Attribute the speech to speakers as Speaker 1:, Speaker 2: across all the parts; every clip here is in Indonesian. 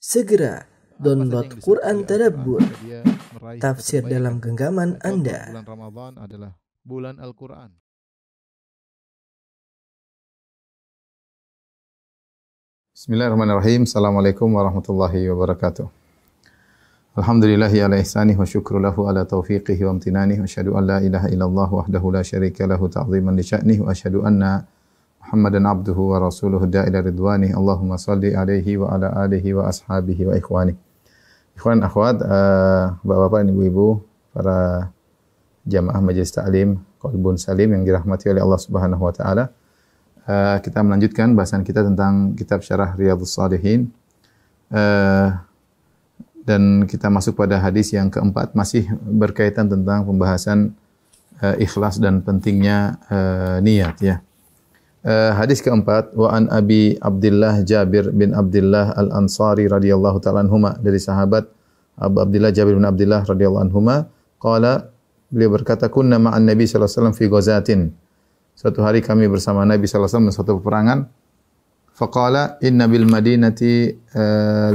Speaker 1: Segera download Quran Tadabbur, tafsir dalam genggaman Anda.
Speaker 2: Bulan Ramadan adalah bulan Al-Quran. Bismillahirrahmanirrahim. Assalamualaikum warahmatullahi wabarakatuh. Alhamdulillahi ala ihsanih wa syukru lahu ala taufiqihi wa amtinanih. Wa asyhadu an la ilaha illallah wahdahu la syarika lahu ta'ziman li sya'nih. Wa asyhadu anna Muhammadan abduhu wa rasuluhu da'ila ridwanih. Allahumma salli alaihi wa ala alihi wa ashabihi wa ikhwanih. Ikhwan akhwat, bapak-bapak dan ibu-ibu, para jamaah majelis ta'lim Qalbun Salim yang dirahmati oleh Allah Subhanahu wa taala. Kita melanjutkan bahasan kita tentang kitab Syarah Riyadhus Shalihin. Dan kita masuk pada hadis yang keempat, masih berkaitan tentang pembahasan ikhlas dan pentingnya niat ya. Hadis keempat, wa an Abi Abdullah Jabir bin Abdullah Al-Ansari radhiyallahu ta'ala anhuma, dari sahabat Abu Abdullah Jabir bin Abdullah radhiyallahu anhuma, qala, beliau berkata, kunna ma'an Nabi sallallahu alaihi wasallam fi ghazatin. Suatu hari kami bersama Nabi sallallahu alaihi wasallam di suatu peperangan. Faqala inna bil madinati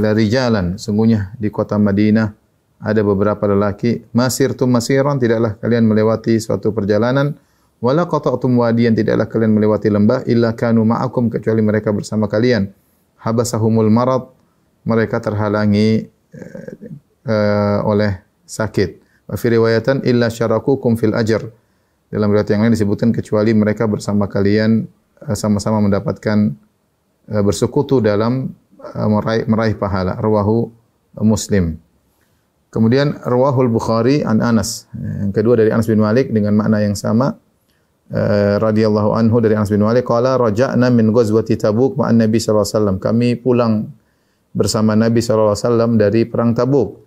Speaker 2: la rijalan, sungguhnya di kota Madinah ada beberapa lelaki, masirtum masiran, tidaklah kalian melewati suatu perjalanan, wala qata'tum wadiyan, tidaklah kalian melewati lembah, illa kanu ma'akum, kecuali mereka bersama kalian. Habasahumul marad, mereka terhalangi oleh sakit. Wa fi riwayatan illa syarakukum fil ajr, dalam riwayat yang lain disebutkan kecuali mereka bersama kalian sama-sama mendapatkan bersekutu dalam meraih pahala. Rawahu Muslim. Kemudian rawahul Bukhari an Anas, yang kedua dari Anas bin Malik dengan makna yang sama, radhiyallahu anhu, dari Anas bin Malik, qala raja'na min ghazwati Tabuk ma'an Nabi sallallahu alaihi wasallam, kami pulang bersama Nabi sallallahu alaihi wasallam dari perang Tabuk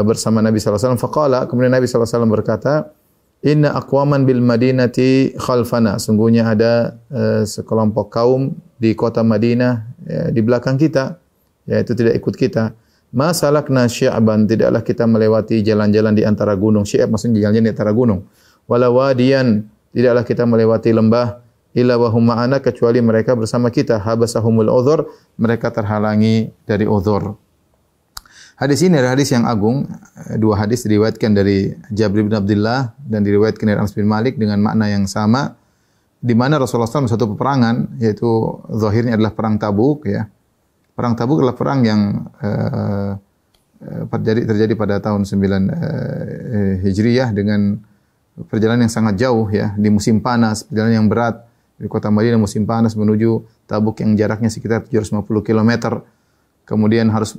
Speaker 2: bersama Nabi sallallahu alaihi wasallam. Faqala, kemudian Nabi sallallahu alaihi wasallam berkata, inna aqwaman bil madinati khalfana, sungguhnya ada sekelompok kaum di kota Madinah di belakang kita, yaitu tidak ikut kita. Ma salakna syi'ban, tidaklah kita melewati jalan-jalan di antara gunung. Syi'ab maksudnya jalan-jalan di antara gunung. Wala wadiyan, tidaklah kita melewati lembah, illa wa hum ma'ana, kecuali mereka bersama kita. Habasahumul udhur, mereka terhalangi dari udhur. Hadis ini adalah hadis yang agung. Dua hadis diriwayatkan dari Jabir bin Abdullah dan diriwayatkan dari Anas bin Malik dengan makna yang sama, di mana Rasulullah SAW satu peperangan, yaitu zahirnya adalah perang Tabuk ya. Perang Tabuk adalah perang yang terjadi pada tahun 9 Hijriyah dengan perjalanan yang sangat jauh ya, di musim panas, perjalanan yang berat dari kota Madinah musim panas menuju Tabuk yang jaraknya sekitar 750 km. Kemudian harus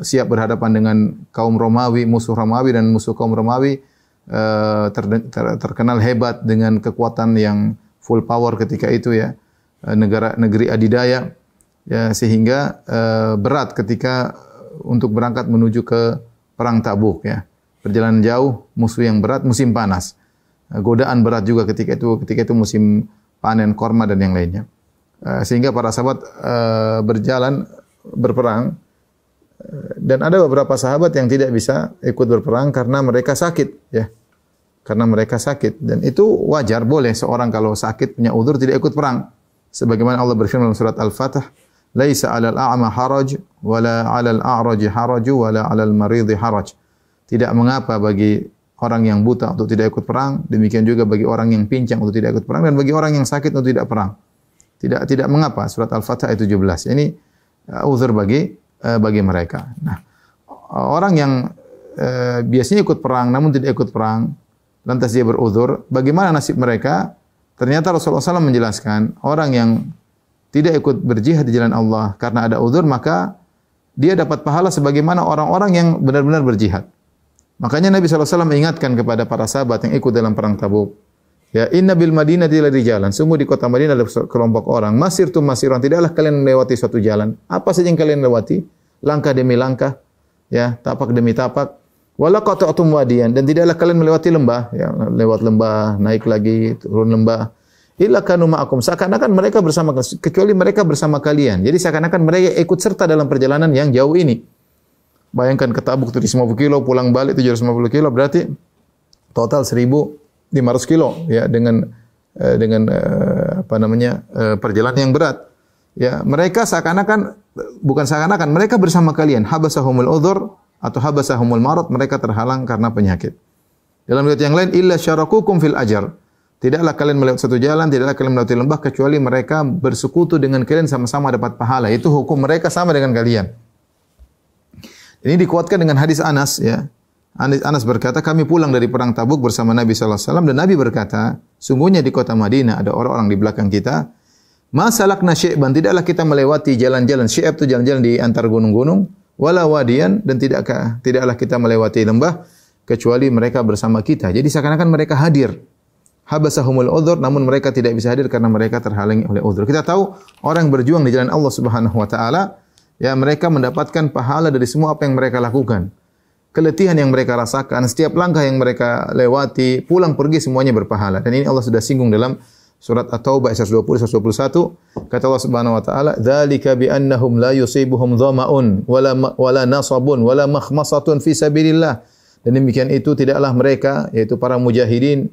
Speaker 2: siap berhadapan dengan kaum Romawi, musuh Romawi, dan musuh kaum Romawi terkenal hebat dengan kekuatan yang full power ketika itu ya, negeri adidaya ya, sehingga berat ketika untuk berangkat menuju ke perang Tabuk ya. Perjalanan jauh, musuh yang berat, musim panas. Godaan berat juga ketika itu musim panen korma dan yang lainnya. Sehingga para sahabat berperang, dan ada beberapa sahabat yang tidak bisa ikut berperang karena mereka sakit ya. Karena mereka sakit, dan itu wajar, boleh seorang kalau sakit punya uzur tidak ikut perang. Sebagaimana Allah berfirman dalam surat Al-Fatih, laisa 'alal a'ma haraj wala 'alal a'raj haraj wala 'alal marid haraj. Tidak mengapa bagi orang yang buta untuk tidak ikut perang, demikian juga bagi orang yang pincang untuk tidak ikut perang, dan bagi orang yang sakit untuk tidak perang. Tidak mengapa. Surat Al-Fatih ayat 17. Ini uzur bagi mereka. Nah, orang yang biasanya ikut perang namun tidak ikut perang, lantas dia beruzur, bagaimana nasib mereka? Ternyata Rasulullah SAW menjelaskan, orang yang tidak ikut berjihad di jalan Allah karena ada uzur, maka dia dapat pahala sebagaimana orang-orang yang benar-benar berjihad. Makanya Nabi SAW mengingatkan kepada para sahabat yang ikut dalam perang Tabuk, ya, inna bil madinati la rijalan, sungguh di kota Madinah ada kelompok orang, masirtum masiran, tidaklah kalian melewati suatu jalan. Apa saja yang kalian lewati, langkah demi langkah, ya, tapak demi tapak. Wala qata'tum wadiyan, dan tidaklah kalian melewati lembah, ya, lewat lembah, naik lagi, turun lembah. Illa kanu ma'akum, seakan-akan mereka bersama, kecuali mereka bersama kalian. Jadi seakan-akan mereka ikut serta dalam perjalanan yang jauh ini. Bayangkan ke Tabuk 750 kilo, pulang balik 750 kilo, berarti total 1.500 kilo ya, dengan perjalanan yang berat. Ya, mereka seakan-akan bukan seakan-akan mereka bersama kalian, habasahumul udhur atau habasahumul marad, mereka terhalang karena penyakit. Dalam riwayat yang lain, illa syarakukum fil ajar. Tidaklah kalian melewati satu jalan, tidaklah kalian melewati lembah kecuali mereka bersekutu dengan kalian sama-sama dapat pahala. Itu hukum mereka sama dengan kalian. Ini dikuatkan dengan hadis Anas ya. Anas berkata, kami pulang dari perang Tabuk bersama Nabi sallallahu alaihi wasallam dan Nabi berkata, sungguhnya di kota Madinah ada orang-orang di belakang kita. Ma salakna syi'ban, tidaklah kita melewati jalan-jalan. Syi'ab itu jalan-jalan di antar gunung-gunung, wala wadiyan, dan tidaklah kita melewati lembah kecuali mereka bersama kita. Jadi seakan-akan mereka hadir. Habasahumul udhur, namun mereka tidak bisa hadir karena mereka terhalangi oleh udhur. Kita tahu orang yang berjuang di jalan Allah Subhanahu wa taala, ya mereka mendapatkan pahala dari semua apa yang mereka lakukan. Keletihan yang mereka rasakan, setiap langkah yang mereka lewati, pulang pergi semuanya berpahala. Dan ini Allah sudah singgung dalam surat At-Taubah ayat 120 121. Kata Allah Subhanahu wa taala, "Dzalika bi annahum la yusibuhum dhama'un wala nasabun wala makhmasatun fi sabilillah." Dan demikian itu tidaklah mereka, yaitu para mujahidin,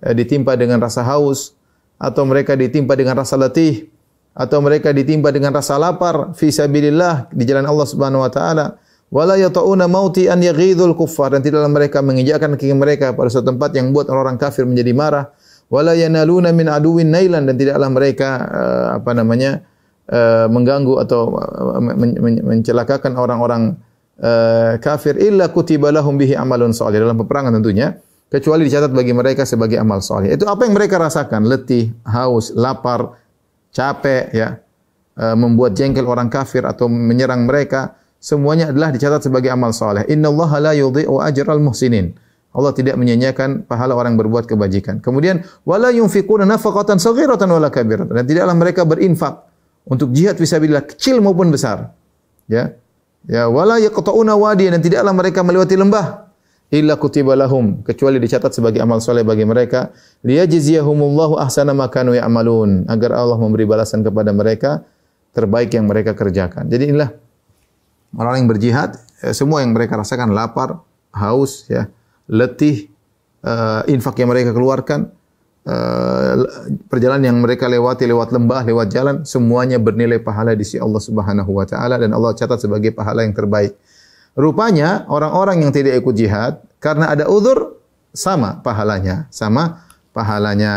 Speaker 2: ditimpa dengan rasa haus, atau mereka ditimpa dengan rasa letih, atau mereka ditimpa dengan rasa lapar fi sabilillah, di jalan Allah Subhanahu wa taala. Wala yata'una mauti an yaghidul kuffar, dan tidaklah mereka menginjakkan kaki mereka pada suatu tempat yang membuat orang kafir menjadi marah. Wala yanaluna min aduwin nailan, dan tidaklah mereka mengganggu atau mencelakakan orang-orang kafir illa kutiba lahum bihi amalun shalih, dalam peperangan tentunya, kecuali dicatat bagi mereka sebagai amal saleh. Itu apa yang mereka rasakan, letih, haus, lapar, capek ya, membuat jengkel orang kafir atau menyerang mereka, semuanya adalah dicatat sebagai amal saleh. Innallaha la yudhi'u ajral muhsinin. Allah tidak menyia-nyiakan pahala orang yang berbuat kebajikan. Kemudian wala yunfiquna nafaqatan saghiratan wala kabiratan, dan tidaklah mereka berinfak untuk jihad fisabilillah, kecil maupun besar. Ya. Ya, wala yaqta'una wadiyan, dan tidaklah mereka melewati lembah illa kutiba lahum, kecuali dicatat sebagai amal soleh bagi mereka, liyajziyahumullahu ahsana ma kanu ya'malun, agar Allah memberi balasan kepada mereka terbaik yang mereka kerjakan. Jadi inilah orang yang berjihad, semua yang mereka rasakan, lapar, haus ya, letih, infak yang mereka keluarkan, perjalanan yang mereka lewati lewat lembah, lewat jalan, semuanya bernilai pahala di sisi Allah Subhanahu wa taala, dan Allah catat sebagai pahala yang terbaik. Rupanya orang-orang yang tidak ikut jihad karena ada uzur sama pahalanya,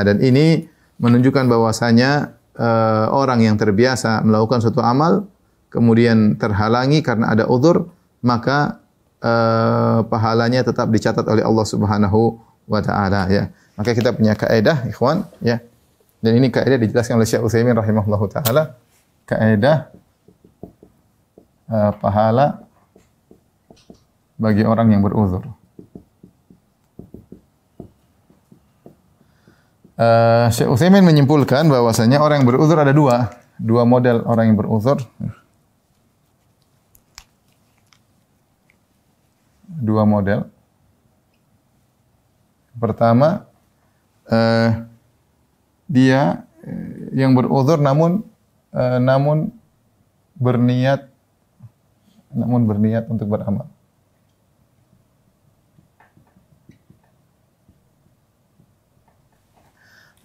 Speaker 2: dan ini menunjukkan bahwasanya orang yang terbiasa melakukan suatu amal kemudian terhalangi karena ada uzur, maka pahalanya tetap dicatat oleh Allah Subhanahu wa taala ya. Maka kita punya kaidah ikhwan ya. Dan ini kaidah dijelaskan oleh Syekh Utsaimin rahimahullahu taala, kaidah pahala bagi orang yang beruzur. Syekh Utsaimin menyimpulkan bahwasanya orang yang beruzur ada dua model orang yang beruzur. Dua model. Pertama, dia yang beruzur namun berniat untuk beramal.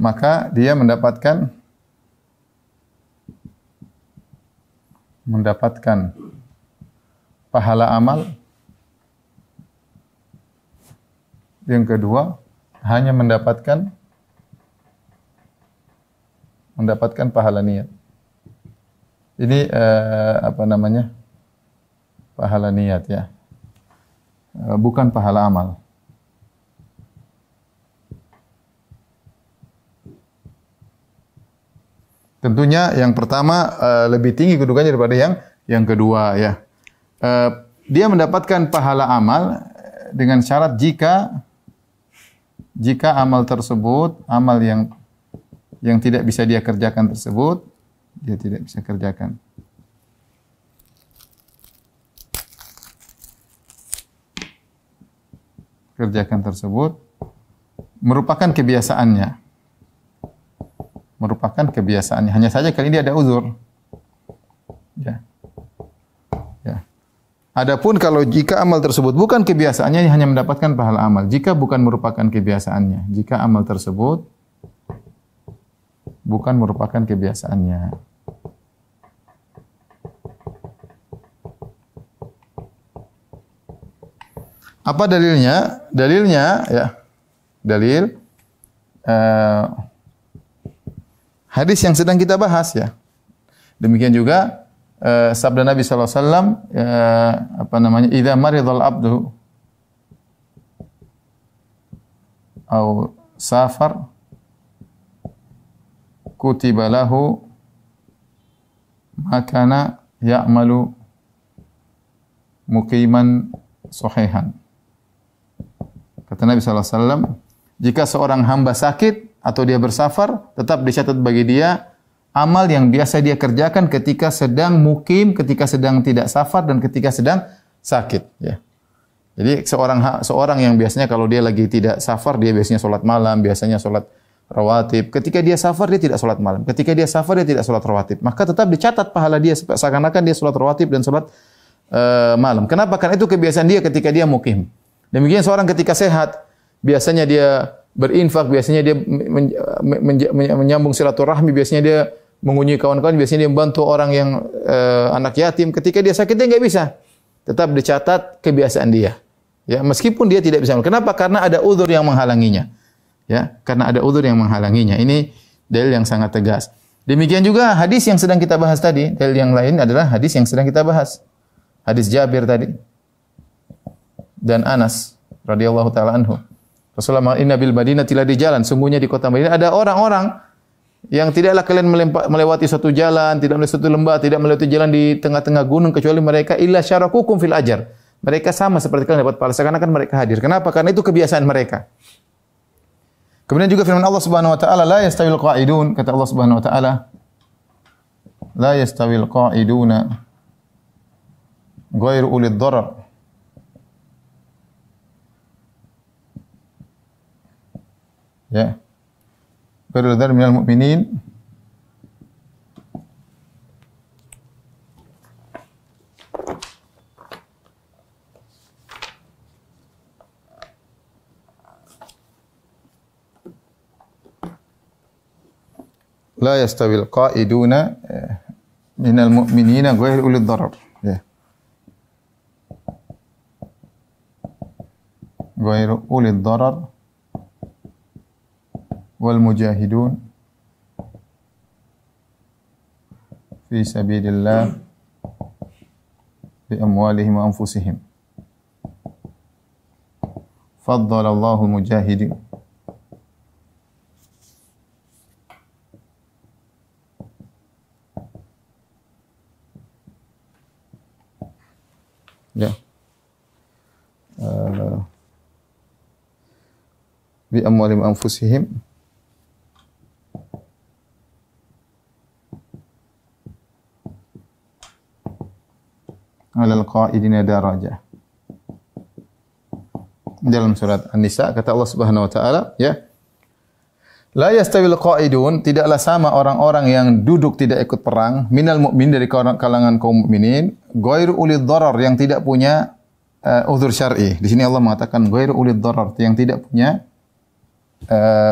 Speaker 2: Maka dia mendapatkan pahala amal. Yang kedua, hanya mendapatkan pahala niat. Ini pahala niat ya. Bukan pahala amal. Tentunya yang pertama lebih tinggi kedudukannya daripada yang kedua ya. Dia mendapatkan pahala amal dengan syarat jika amal tersebut, amal yang tidak bisa dia kerjakan tersebut, dia tidak bisa kerjakan. Kerjakan tersebut merupakan kebiasaannya. Hanya saja kali ini ada uzur. Ya. Ya. Adapun kalau jika amal tersebut bukan kebiasaannya, hanya mendapatkan pahala amal. Jika bukan merupakan kebiasaannya, jika amal tersebut bukan merupakan kebiasaannya. Apa dalilnya? Dalilnya ya. Dalil hadis yang sedang kita bahas ya. Demikian juga sabda Nabi sallallahu alaihi wasallam apa namanya? Idza maridal abdu atau safar kutiba lahu makana ya'malu muqiman sahihan. Kata Nabi sallallahu alaihi wasallam, jika seorang hamba sakit atau dia bersafar, tetap dicatat bagi dia amal yang biasa dia kerjakan ketika sedang mukim, ketika sedang tidak safar dan ketika sedang sakit ya. Jadi seorang yang biasanya kalau dia lagi tidak safar, dia biasanya salat malam, biasanya salat rawatib. Ketika dia safar dia tidak salat malam. Ketika dia safar dia tidak salat rawatib. Maka tetap dicatat pahala dia seakan-akan dia salat rawatib dan salat malam. Kenapa? Karena itu kebiasaan dia ketika dia mukim. Demikian seorang ketika sehat, biasanya dia berinfak, biasanya dia menyambung silaturahmi, biasanya dia mengunjungi kawan-kawan, biasanya dia membantu orang yang anak yatim. Ketika dia sakit dia enggak bisa. Tetap dicatat kebiasaan dia. Ya, meskipun dia tidak bisa. Kenapa? Karena ada uzur yang menghalanginya. Ya, karena ada uzur yang menghalanginya. Ini dalil yang sangat tegas. Demikian juga hadis yang sedang kita bahas tadi. Dalil yang lain adalah hadis yang sedang kita bahas. Hadis Jabir tadi dan Anas radhiyallahu taala anhu. Rasulullah inna bil Madinah tidak di jalan, sungguhnya di kota Madinah ada orang-orang yang tidaklah kalian melewati suatu jalan, tidak melewati suatu lembah, tidak melewati jalan di tengah-tengah gunung kecuali mereka illa syarakukum fil ajr. Mereka sama seperti kalian dapat pahala, seakan-akan mereka hadir. Kenapa? Karena itu kebiasaan mereka. Kemudian juga firman Allah Subhanahu wa taala, la yastawil qa'idun, kata Allah Subhanahu wa taala, la yastawil qa'iduna ghairu ulil dharar. Ya. Ghairu dharar minal mu'minin la yastawil qa'iduna minal mu'minina ghairu ulil dharar. Ya. Ghairu ulil dharar wal mujahidun fi sabilillah bi amwalihim wa anfusihim. Faddala Allahu mujahidin. Ya. Bi amwalihim wa anfusihim alal qa'idina darajah. Dalam surat An-Nisa kata Allah Subhanahu wa taala, ya. La yastawil qa'idun, tidaklah sama orang-orang yang duduk tidak ikut perang, minal mu'min dari kalangan kaum mukminin, ghairu ulil dharar yang tidak punya uzur syar'i. Di sini Allah mengatakan ghairu ulil dharar yang tidak punya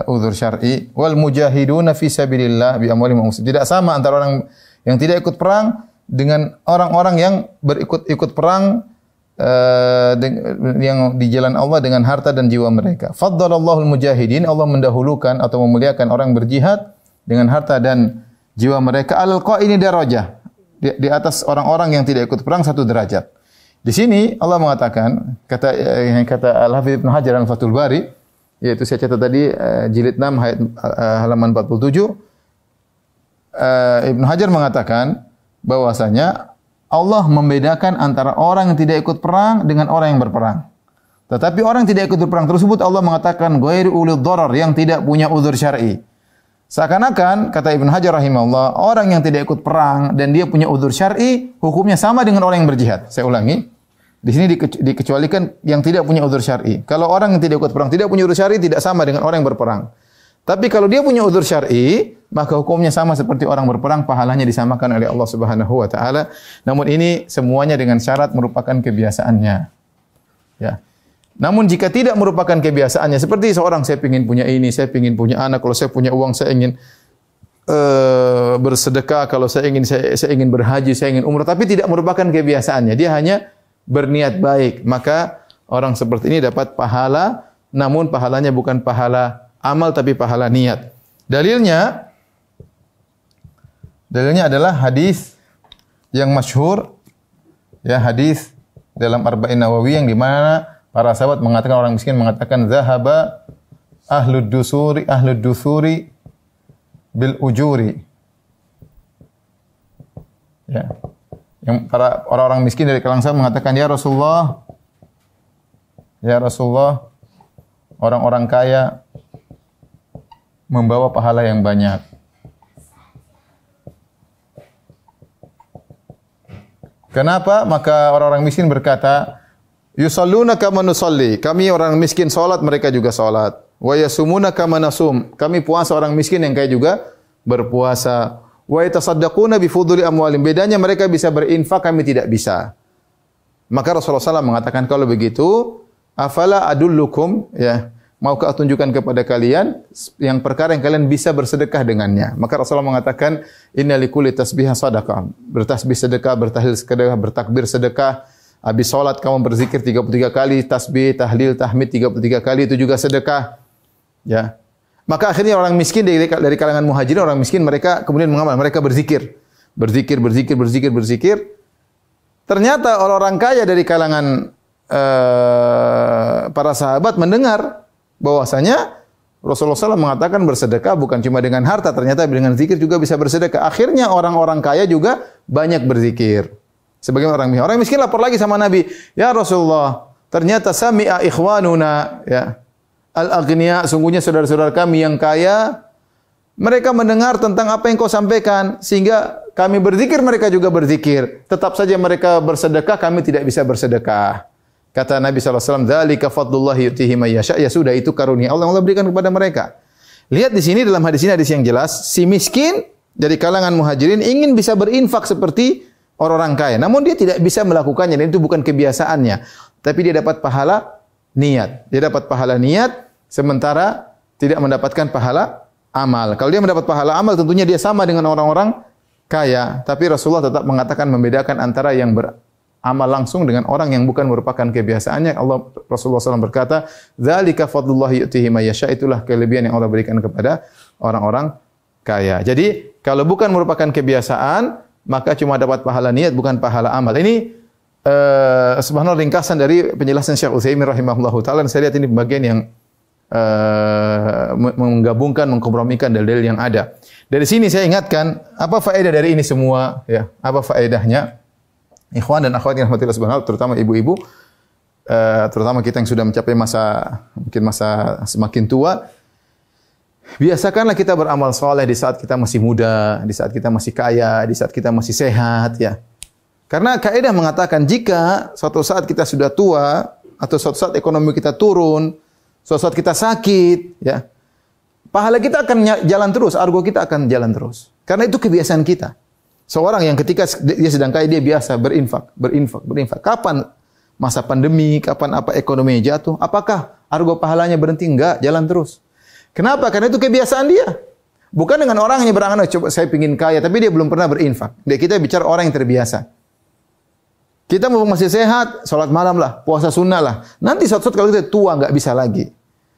Speaker 2: uzur syar'i, wal mujahiduna fi sabilillah bi amwalihim wa anfusihim. Tidak sama antara orang yang tidak ikut perang dengan orang-orang yang ikut perang yang di jalan Allah dengan harta dan jiwa mereka. Faddalallahu al-mujahidin, Allah mendahulukan atau memuliakan orang berjihad dengan harta dan jiwa mereka alal qa'ini darajah, di atas orang-orang yang tidak ikut perang satu derajat. Di sini Allah mengatakan kata Al-Hafidz Ibnu Hajar Al-Fathul Bari, yaitu saya catat tadi jilid 6 halaman 47, Ibnu Hajar mengatakan bahwasanya Allah membedakan antara orang yang tidak ikut perang dengan orang yang berperang. Tetapi orang yang tidak ikut berperang tersebut Allah mengatakan ghairu ulil dharar yang tidak punya uzur syar'i. Seakan-akan kata Ibnu Hajar rahimahullah, orang yang tidak ikut perang dan dia punya uzur syar'i hukumnya sama dengan orang yang berjihad. Saya ulangi. Di sini dikecualikan yang tidak punya uzur syar'i. Kalau orang yang tidak ikut perang tidak punya uzur syar'i tidak sama dengan orang yang berperang. Tapi kalau dia punya uzur syar'i, maka hukumnya sama seperti orang berperang, pahalanya disamakan oleh Allah Subhanahu wa taala. Namun ini semuanya dengan syarat merupakan kebiasaannya. Ya. Namun jika tidak merupakan kebiasaannya, seperti seorang saya ingin punya ini, saya ingin punya anak, kalau saya punya uang saya ingin bersedekah, kalau saya ingin berhaji, saya ingin umrah, tapi tidak merupakan kebiasaannya, dia hanya berniat baik, maka Orang seperti ini dapat pahala, namun pahalanya bukan pahala amal tapi pahala niat. Dalilnya adalah hadis yang masyhur, ya, hadis dalam Arba'in Nawawi yang di mana para sahabat mengatakan, orang miskin mengatakan zahaba ahlud dusuri bil ujuri. Ya. Yang para orang-orang miskin dari kalangan sahabat mengatakan, ya Rasulullah, orang-orang kaya membawa pahala yang banyak. Kenapa? Maka orang-orang miskin berkata, yusalluna kama nusalli. Kami orang miskin salat, mereka juga salat. Wa yasumuna kama nasum. Kami puasa, orang miskin yang kaya juga berpuasa. Wa yatasaddaquna bi fuduli amwalim. Bedanya mereka bisa berinfak, kami tidak bisa. Maka Rasulullah SAW mengatakan, kalau begitu, afala adullukum, ya, maukah tunjukkan kepada kalian yang perkara yang kalian bisa bersedekah dengannya. Maka Rasulullah mengatakan, inna likulli tasbihan sadaqah. Bertasbih sedekah, bertahlil sedekah, bertakbir sedekah. Habis salat kamu berzikir 33 kali, tasbih, tahlil, tahmid 33 kali, itu juga sedekah. Ya. Maka akhirnya orang miskin dari kalangan muhajirin, orang miskin mereka kemudian mengamal, mereka berzikir. Berzikir. Ternyata orang-orang kaya dari kalangan para sahabat mendengar bahwasanya Rasulullah SAW mengatakan bersedekah bukan cuma dengan harta, ternyata dengan zikir juga bisa bersedekah. Akhirnya orang-orang kaya juga banyak berzikir. Sebagian orang miskin lapor lagi sama Nabi, ya Rasulullah, ternyata sami'a ikhwanuna, ya, al-aghniya, sungguhnya saudara-saudara kami yang kaya, mereka mendengar tentang apa yang kau sampaikan, sehingga kami berzikir, mereka juga berzikir. Tetap saja mereka bersedekah, kami tidak bisa bersedekah. Kata Nabi SAW, dzalika fadlullahi yu'tihi may yasha. Ya sudah, itu karunia Allah berikan kepada mereka. Lihat di sini, dalam hadis ini hadis yang jelas, si miskin dari kalangan muhajirin ingin bisa berinfak seperti orang-orang kaya. Namun dia tidak bisa melakukannya, dan itu bukan kebiasaannya. Tapi dia dapat pahala niat. Dia dapat pahala niat, sementara tidak mendapatkan pahala amal. Kalau dia mendapat pahala amal, tentunya dia sama dengan orang-orang kaya. Tapi Rasulullah tetap mengatakan, membedakan antara yang beramal langsung dengan orang yang bukan merupakan kebiasaannya. Rasulullah SAW berkata, dzalika fadlullahi yu'tihi may yasha. Itulah kelebihan yang Allah berikan kepada orang-orang kaya. Jadi, kalau bukan merupakan kebiasaan, maka cuma dapat pahala niat, bukan pahala amal. Ini subhanallah ringkasan dari penjelasan Syekh Utsaimin rahimahullahu taala. Saya lihat ini bagian yang menggabungkan, mengkompromikan dalil yang ada. Dari sini saya ingatkan, apa faedah dari ini semua, ya? Apa faedahnya? Ikhwan dan akhwat yang rahmatillah subhanahu, terutama ibu-ibu, terutama kita yang sudah mencapai mungkin masa semakin tua, biasakanlah kita beramal soleh di saat kita masih muda, di saat kita masih kaya, di saat kita masih sehat, ya. Karena kaidah mengatakan, jika suatu saat kita sudah tua, atau suatu saat ekonomi kita turun, suatu saat kita sakit, ya, pahala kita akan jalan terus, argo kita akan jalan terus. Karena itu kebiasaan kita. Seorang yang ketika dia sedang kaya, dia biasa berinfak. Kapan masa pandemi, kapan apa ekonomi jatuh, apakah argo pahalanya berhenti? Enggak, jalan terus. Kenapa? Karena itu kebiasaan dia. Bukan dengan orang yang berangan, coba saya pingin kaya, tapi dia belum pernah berinfak. Kita bicara orang yang terbiasa. Kita mau masih sehat, sholat malam lah, puasa sunnah lah. Nanti suatu saat kalau kita tua, nggak bisa lagi.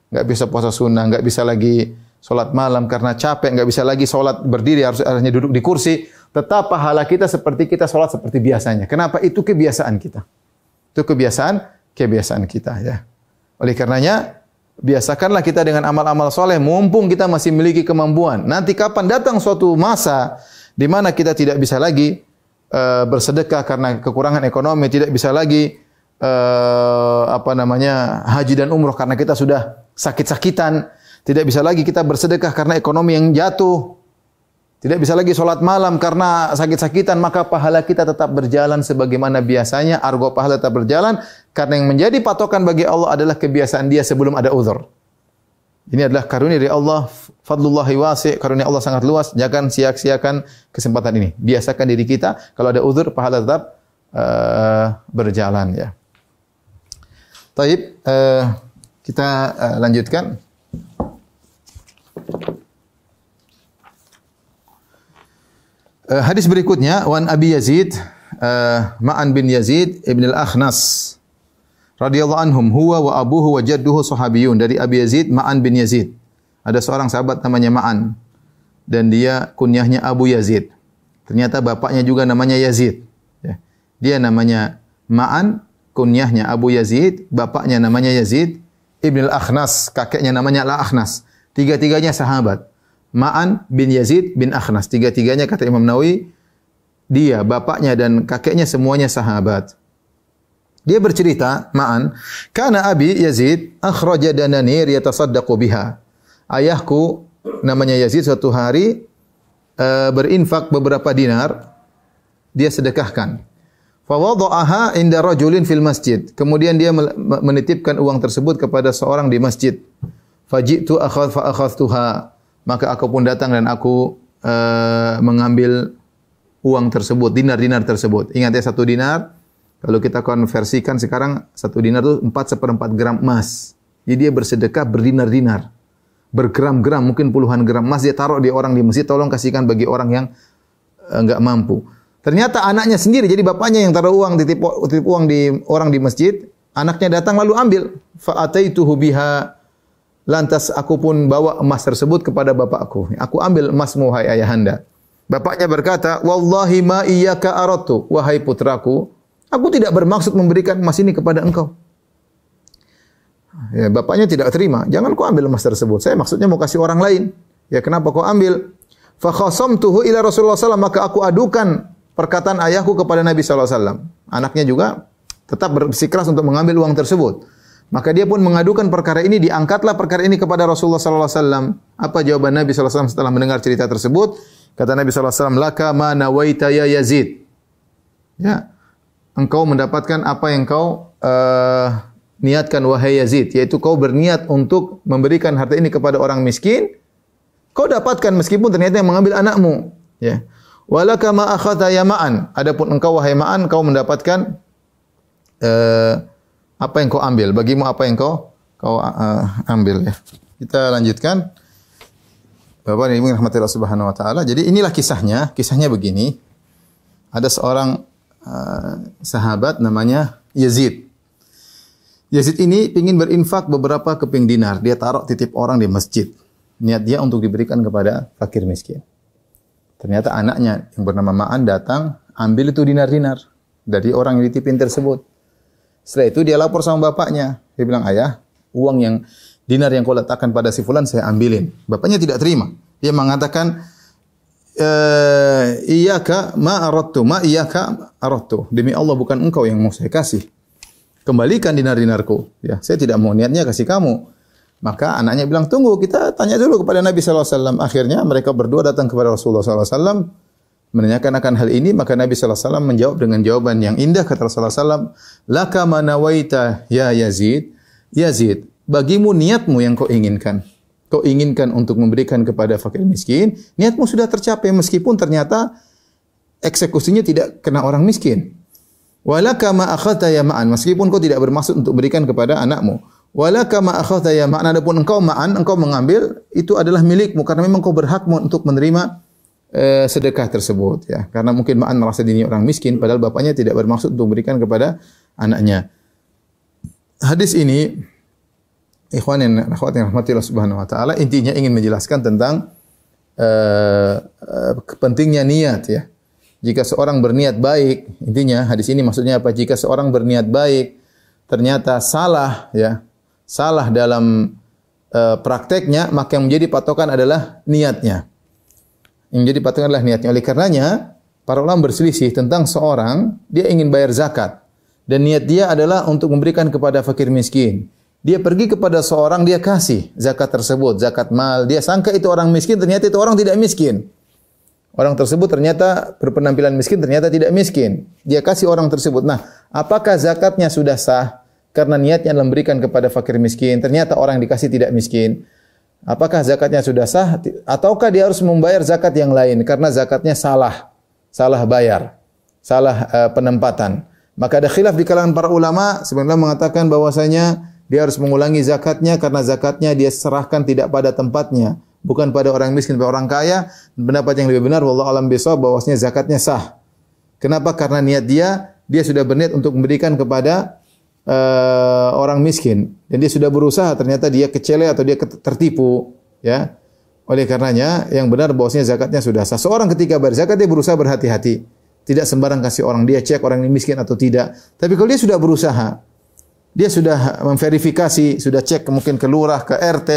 Speaker 2: Nggak bisa puasa sunnah, nggak bisa lagi sholat malam karena capek, nggak bisa lagi sholat berdiri, harusnya duduk di kursi. Tetap pahala kita seperti kita sholat seperti biasanya. Kenapa? Itu kebiasaan kita. Itu kebiasaan kita, ya. Oleh karenanya, biasakanlah kita dengan amal-amal soleh, mumpung kita masih memiliki kemampuan. Nanti kapan datang suatu masa di mana kita tidak bisa lagi bersedekah karena kekurangan ekonomi, tidak bisa lagi haji dan umroh karena kita sudah sakit-sakitan, tidak bisa lagi kita bersedekah karena ekonomi yang jatuh, tidak bisa lagi sholat malam karena sakit-sakitan, maka pahala kita tetap berjalan sebagaimana biasanya, argo pahala tetap berjalan, karena yang menjadi patokan bagi Allah adalah kebiasaan dia sebelum ada uzur. Ini adalah karunia dari Allah, fadlullahi wasi', karunia Allah sangat luas. Jangan sia-siakan kesempatan ini. Biasakan diri kita, kalau ada uzur, pahala tetap berjalan, ya. Taib, kita lanjutkan. Hadis berikutnya, wan Abi Yazid, Ma'an bin Yazid ibn al-Akhnas radhiyallahu anhum huwa wa abuhu wa jadduhu sahabiyun, dari Abi Yazid Ma'an bin Yazid. Ada seorang sahabat namanya Ma'an dan dia kunyahnya Abu Yazid. Ternyata bapaknya juga namanya Yazid. Ya. Dia namanya Ma'an, kunyahnya Abu Yazid, bapaknya namanya Yazid Ibn al-Akhnas, kakeknya namanya Al-Akhnas. Tiga-tiganya sahabat. Ma'an bin Yazid bin Akhnas. Tiga-tiganya kata Imam Nawawi, dia, bapaknya dan kakeknya semuanya sahabat. Dia bercerita, Ma'an, kana Abi Yazid akhraja dananir yatasaddaqu biha. Ayahku namanya Yazid suatu hari berinfak beberapa dinar, dia sedekahkan. Fa wada'aha inda rajulin fil masjid. Kemudian dia menitipkan uang tersebut kepada seorang di masjid. Faji'tu fa akhadhtuha. Maka aku pun datang dan aku mengambil uang tersebut, dinar-dinar tersebut. Ingat ya, 1 dinar, kalau kita konversikan sekarang 1 dinar itu 4/4 gram emas. Jadi dia bersedekah berdinar-dinar, bergram-gram, mungkin puluhan gram emas dia taruh di orang di masjid, tolong kasihkan bagi orang yang enggak mampu. Ternyata anaknya sendiri, jadi bapaknya yang taruh uang, titip uang di orang di masjid, anaknya datang lalu ambil. Fa ataituhu biha. Lantas aku pun bawa emas tersebut kepada bapakku. Aku ambil emasmu, wahai ayahanda. Bapaknya berkata, wallahi ma iyyaka aradtu, wahai putraku, aku tidak bermaksud memberikan emas ini kepada engkau. Ya, bapaknya tidak terima. Jangan kau ambil emas tersebut. Saya maksudnya mau kasih orang lain. Ya, kenapa kau ambil? Fa khasamtuhu ila Rasulullah sallallahu alaihi wasallam, maka aku adukan perkataan ayahku kepada Nabi sallallahu alaihi wasallam. Anaknya juga tetap bersikeras untuk mengambil uang tersebut. Maka dia pun mengadukan perkara ini, diangkatlah perkara ini kepada Rasulullah sallallahu alaihi wasallam. Apa jawaban Nabi sallallahu alaihi wasallam setelah mendengar cerita tersebut? Kata Nabi sallallahu alaihi wasallam, "Laka ma nawaita ya Yazid." Ya. Engkau mendapatkan apa yang kau niatkan wahai Yazid, yaitu kau berniat untuk memberikan harta ini kepada orang miskin, kau dapatkan meskipun ternyata yang mengambil anakmu, ya. Walaka ma akhadha ya Ma'an, adapun engkau wahai Ma'an, kau mendapatkan apa yang kau ambil, bagimu apa yang kau ambil, ya. Kita lanjutkan. Bapak dan Ibu rahmatillah subhanahu wa taala. Jadi inilah kisahnya. Kisahnya begini. Ada seorang sahabat namanya Yazid. Yazid ini ingin berinfak beberapa keping dinar. Dia taruh titip orang di masjid. Niat dia untuk diberikan kepada fakir miskin. Ternyata anaknya yang bernama Ma'an datang, ambil itu dinar-dinar dari orang yang dititipin tersebut. Setelah itu dia lapor sama bapaknya. Dia bilang, ayah, uang yang dinar yang kau letakkan pada si fulan saya ambilin. Bapaknya tidak terima. Dia mengatakan, iyyaka ma aradtu, ma iyyaka aradtu. Demi Allah bukan engkau yang mau saya kasih. Kembalikan dinar-dinarku. Ya, saya tidak mau, niatnya kasih kamu. Maka anaknya bilang, tunggu, kita tanya dulu kepada Nabi sallallahu alaihi wasallam. Akhirnya mereka berdua datang kepada Rasulullah sallallahu alaihi wasallam menanyakan akan hal ini, maka Nabi sallallahu alaihi wasallam menjawab dengan jawaban yang indah. Kata Rasulullah sallallahu alaihi wasallam, "Laka ma nawaita ya Yazid." Yazid, bagimu niatmu yang kau inginkan. Kau inginkan untuk memberikan kepada fakir miskin, niatmu sudah tercapai meskipun ternyata eksekusinya tidak kena orang miskin. Walaka ma akhadta ya Ma'an, meskipun kau tidak bermaksud untuk berikan kepada anakmu. Walaka ma akhadta ya Ma'an, adapun engkau Ma'an, engkau mengambil itu adalah milikmu karena memang kau berhak untuk menerima sedekah tersebut, ya. Karena mungkin Ma'an merasa dirinya orang miskin padahal bapaknya tidak bermaksud untuk memberikan kepada anaknya. Hadis ini ikhwan dan akhwat yang rahmatillah subhanahu wa taala intinya ingin menjelaskan tentang pentingnya niat, ya. Jika seorang berniat baik, intinya hadis ini maksudnya apa? Jika seorang berniat baik ternyata salah, ya. Salah dalam prakteknya, maka yang menjadi patokan adalah niatnya. Yang menjadi patokan adalah niatnya. Oleh karenanya, para ulama berselisih tentang seorang dia ingin bayar zakat dan niat dia adalah untuk memberikan kepada fakir miskin. Dia pergi kepada seorang, dia kasih zakat tersebut, zakat mal. Dia sangka itu orang miskin, ternyata itu orang tidak miskin. Orang tersebut ternyata berpenampilan miskin, ternyata tidak miskin. Dia kasih orang tersebut. Nah, apakah zakatnya sudah sah? Karena niatnya adalah memberikan kepada fakir miskin. Ternyata orang yang dikasih tidak miskin. Apakah zakatnya sudah sah? Ataukah dia harus membayar zakat yang lain? Karena zakatnya salah. Salah bayar. Salah penempatan. Maka ada khilaf di kalangan para ulama. Sebenarnya mengatakan bahwasanya dia harus mengulangi zakatnya karena zakatnya dia serahkan tidak pada tempatnya. Bukan pada orang miskin, pada orang kaya. Pendapat yang lebih benar, wallahu alam bisawab, bahwasanya zakatnya sah. Kenapa? Karena niat dia sudah berniat untuk memberikan kepada orang miskin dan dia sudah berusaha ternyata dia kecele atau dia tertipu, ya. Oleh karenanya yang benar bahwasanya zakatnya sudah sah. Seorang ketika bayar zakat dia berusaha berhati-hati. Tidak sembarang kasih orang, dia cek orang ini miskin atau tidak. Tapi kalau dia sudah berusaha, dia sudah memverifikasi, sudah cek mungkin ke lurah, ke RT,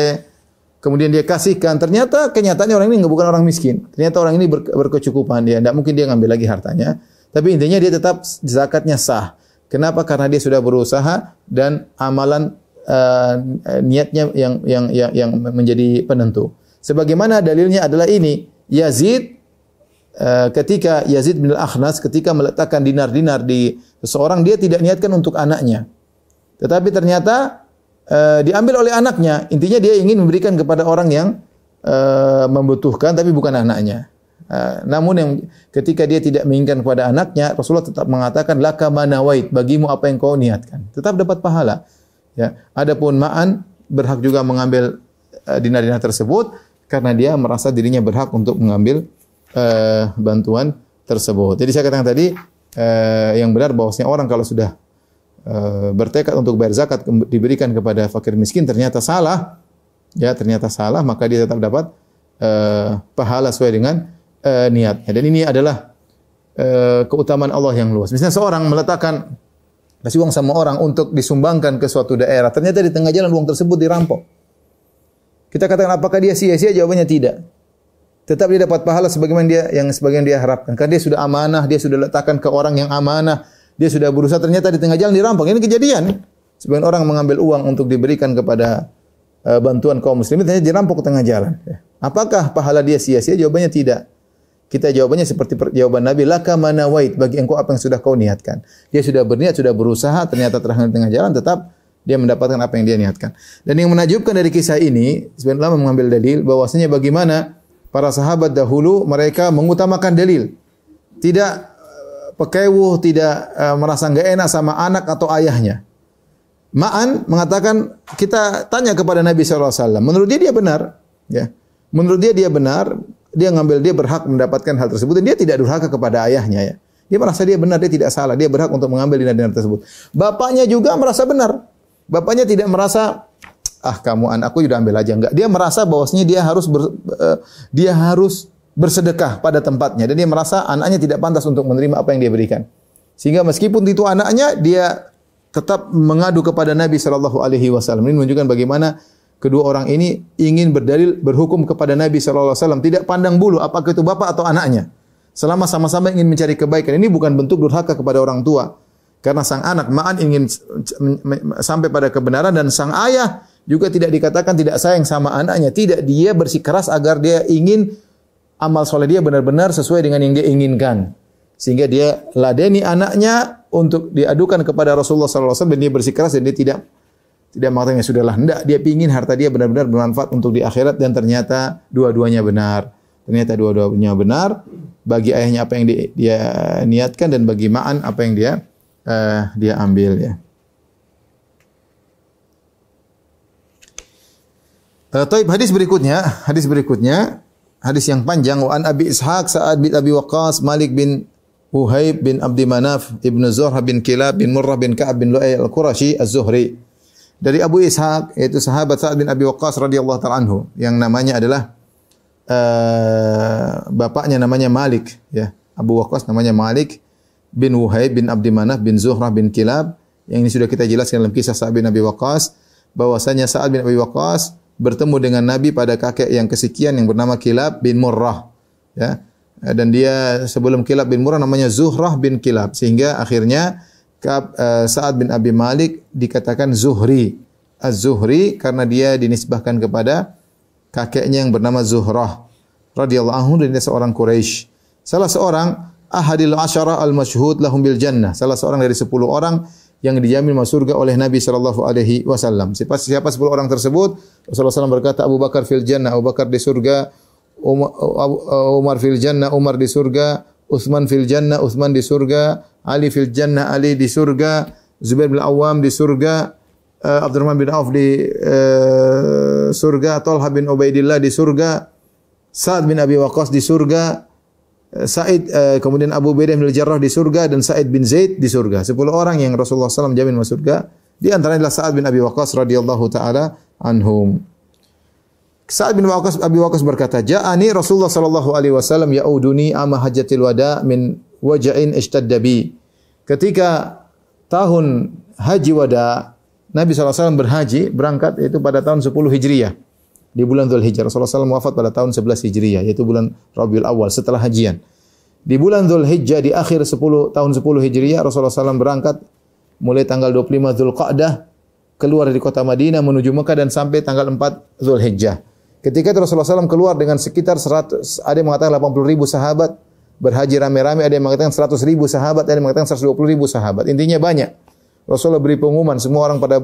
Speaker 2: kemudian dia kasihkan, ternyata kenyataannya orang ini bukan orang miskin. Ternyata orang ini berkecukupan, dia tidak mungkin dia ngambil lagi hartanya. Tapi intinya dia tetap zakatnya sah. Kenapa? Karena dia sudah berusaha dan amalan niatnya yang menjadi penentu. Sebagaimana dalilnya adalah ini, Yazid ketika Yazid bin Al-Akhnas ketika meletakkan dinar-dinar di seseorang, dia tidak niatkan untuk anaknya. Tetapi ternyata diambil oleh anaknya. Intinya dia ingin memberikan kepada orang yang membutuhkan tapi bukan anaknya. Namun yang ketika dia tidak menginginkan kepada anaknya, Rasulullah tetap mengatakan laka manawait, bagimu apa yang kau niatkan. Tetap dapat pahala. Ya. Adapun Ma'an berhak juga mengambil dinar-dinar tersebut karena dia merasa dirinya berhak untuk mengambil bantuan tersebut. Jadi saya katakan tadi yang benar bahwasanya orang kalau sudah bertekad untuk bayar zakat diberikan kepada fakir miskin ternyata salah, ya ternyata salah, maka dia tetap dapat pahala sesuai dengan niatnya. Dan ini adalah keutamaan Allah yang luas. Misalnya seorang meletakkan kasih uang sama orang untuk disumbangkan ke suatu daerah, ternyata di tengah jalan uang tersebut dirampok. Kita katakan apakah dia sia-sia? Jawabannya tidak. Tetap dia dapat pahala sebagaimana dia harapkan. Karena dia sudah amanah, dia sudah letakkan ke orang yang amanah, dia sudah berusaha, ternyata di tengah jalan dirampok. Ini kejadian. Sebagian orang mengambil uang untuk diberikan kepada bantuan kaum muslimin, ternyata dirampok ke tengah jalan. Apakah pahala dia sia-sia? Jawabannya tidak. Kita jawabannya seperti jawaban Nabi, laka manawait, bagi engkau apa yang sudah kau niatkan. Dia sudah berniat, sudah berusaha, ternyata terhalang di tengah jalan, tetap dia mendapatkan apa yang dia niatkan. Dan yang menakjubkan dari kisah ini, sebagian ulama mengambil dalil bahwasanya bagaimana para sahabat dahulu mereka mengutamakan dalil. Tidak pekewuh, tidak merasa enggak enak sama anak atau ayahnya. Ma'an mengatakan, kita tanya kepada Nabi SAW, menurut dia benar, ya. Menurut dia benar, dia berhak mendapatkan hal tersebut dan dia tidak durhaka kepada ayahnya, ya. Dia merasa dia benar, dia tidak salah, dia berhak untuk mengambil dinar-dinar tersebut. Bapaknya juga merasa benar. Bapaknya tidak merasa, kamu anakku sudah ambil aja, enggak. Dia merasa bahwasanya dia harus bersedekah pada tempatnya dan dia merasa anaknya tidak pantas untuk menerima apa yang dia berikan. Sehingga meskipun itu anaknya, dia tetap mengadu kepada Nabi sallallahu alaihi wasallam. Ini menunjukkan bagaimana kedua orang ini ingin berdalil berhukum kepada Nabi sallallahu alaihi wasallam, tidak pandang bulu apakah itu bapak atau anaknya. Selama sama-sama ingin mencari kebaikan, ini bukan bentuk durhaka kepada orang tua. Karena sang anak Ma'an ingin sampai pada kebenaran dan sang ayah juga tidak dikatakan tidak sayang sama anaknya. Tidak, dia bersikeras agar dia ingin amal soleh dia benar-benar sesuai dengan yang dia inginkan. Sehingga dia ladeni anaknya untuk diadukan kepada Rasulullah SAW dan dia bersikeras dan dia tidak mengatakan sudahlah. Tidak, dia ingin harta dia benar-benar bermanfaat untuk di akhirat dan ternyata dua-duanya benar. Ternyata dua-duanya benar. Bagi ayahnya apa yang dia niatkan dan bagi Ma'an apa yang dia ambil, ya. Hadis berikutnya, hadis yang panjang. Wa an Abi Ishaq Sa'ad bin Abi Waqqas Malik bin Uhaib bin Abdi Manaf Ibnu Zuhrah bin Kilab bin Murrah bin Ka'ab bin Lu'ay al-Qurashi az-Zuhri. Dari Abu Ishaq, yaitu sahabat Sa'ad bin Abi Waqqas radhiyallahu ta'ala anhu, yang namanya adalah bapaknya namanya Malik, ya. Abu Waqqas namanya Malik bin Uhaib bin Abdi Manaf bin Zuhrah bin Kilab. Yang ini sudah kita jelaskan dalam kisah Sa'ad bin Abi Waqqas, bahwasanya Sa'ad bin Abi Waqqas bertemu dengan Nabi pada kakek yang kesekian yang bernama Kilab bin Murrah, ya. Dan dia sebelum Kilab bin Murrah namanya Zuhrah bin Kilab, sehingga akhirnya Sa'ad bin Abi Malik dikatakan Zuhri. Az-Zuhri karena dia dinisbahkan kepada kakeknya yang bernama Zuhrah radhiyallahu anhu, dan dia seorang Quraisy. Salah seorang ahadil asyara al-masyhud lahum bil jannah. Salah seorang dari 10 orang yang dijamin masuk surga oleh Nabi sallallahu alaihi wasallam. Siapa 10 orang tersebut? Rasulullah SAW berkata, Abu Bakar fil jannah, Abu Bakar di surga, Umar fil jannah, Umar di surga, Utsman fil jannah, Utsman di surga, Ali fil jannah, Ali di surga, Zubair bin Awam di surga, Abdurrahman bin Auf di surga, Talha bin Ubaidillah di surga, Sa'ad bin Abi Waqqas di surga, Sa'id, kemudian Abu Ubaidah bin Jarrah di surga dan Sa'id bin Zaid di surga. 10 orang yang Rasulullah SAW jamin masuk surga. Di antaranya adalah Sa'ad bin Abi Waqqas radhiyallahu taala anhum. Sa'ad bin Abi Waqqas berkata, "Ja'ani Rasulullah sallallahu alaihi wasallam ya'uduni ama hajjatil wada min waja'in ishtadda bi." Ketika tahun haji wada, Nabi SAW berhaji, berangkat itu pada tahun 10 Hijriyah. Di bulan Dzulhijjah. Rasulullah SAW wafat pada tahun 11 Hijriyah, yaitu bulan Rabiul Awal setelah hajian. Di bulan Dzulhijjah di akhir tahun 10 Hijriyah Rasulullah SAW berangkat mulai tanggal 25 Dzulqa'dah keluar dari kota Madinah menuju Mekah dan sampai tanggal 4 Dzulhijjah. Ketika itu Rasulullah SAW keluar dengan sekitar 100, ada yang mengatakan 80.000 sahabat berhaji rame-rame, ada yang mengatakan 100.000 sahabat, ada yang mengatakan 120.000 sahabat. Intinya banyak. Rasulullah beri pengumuman semua orang pada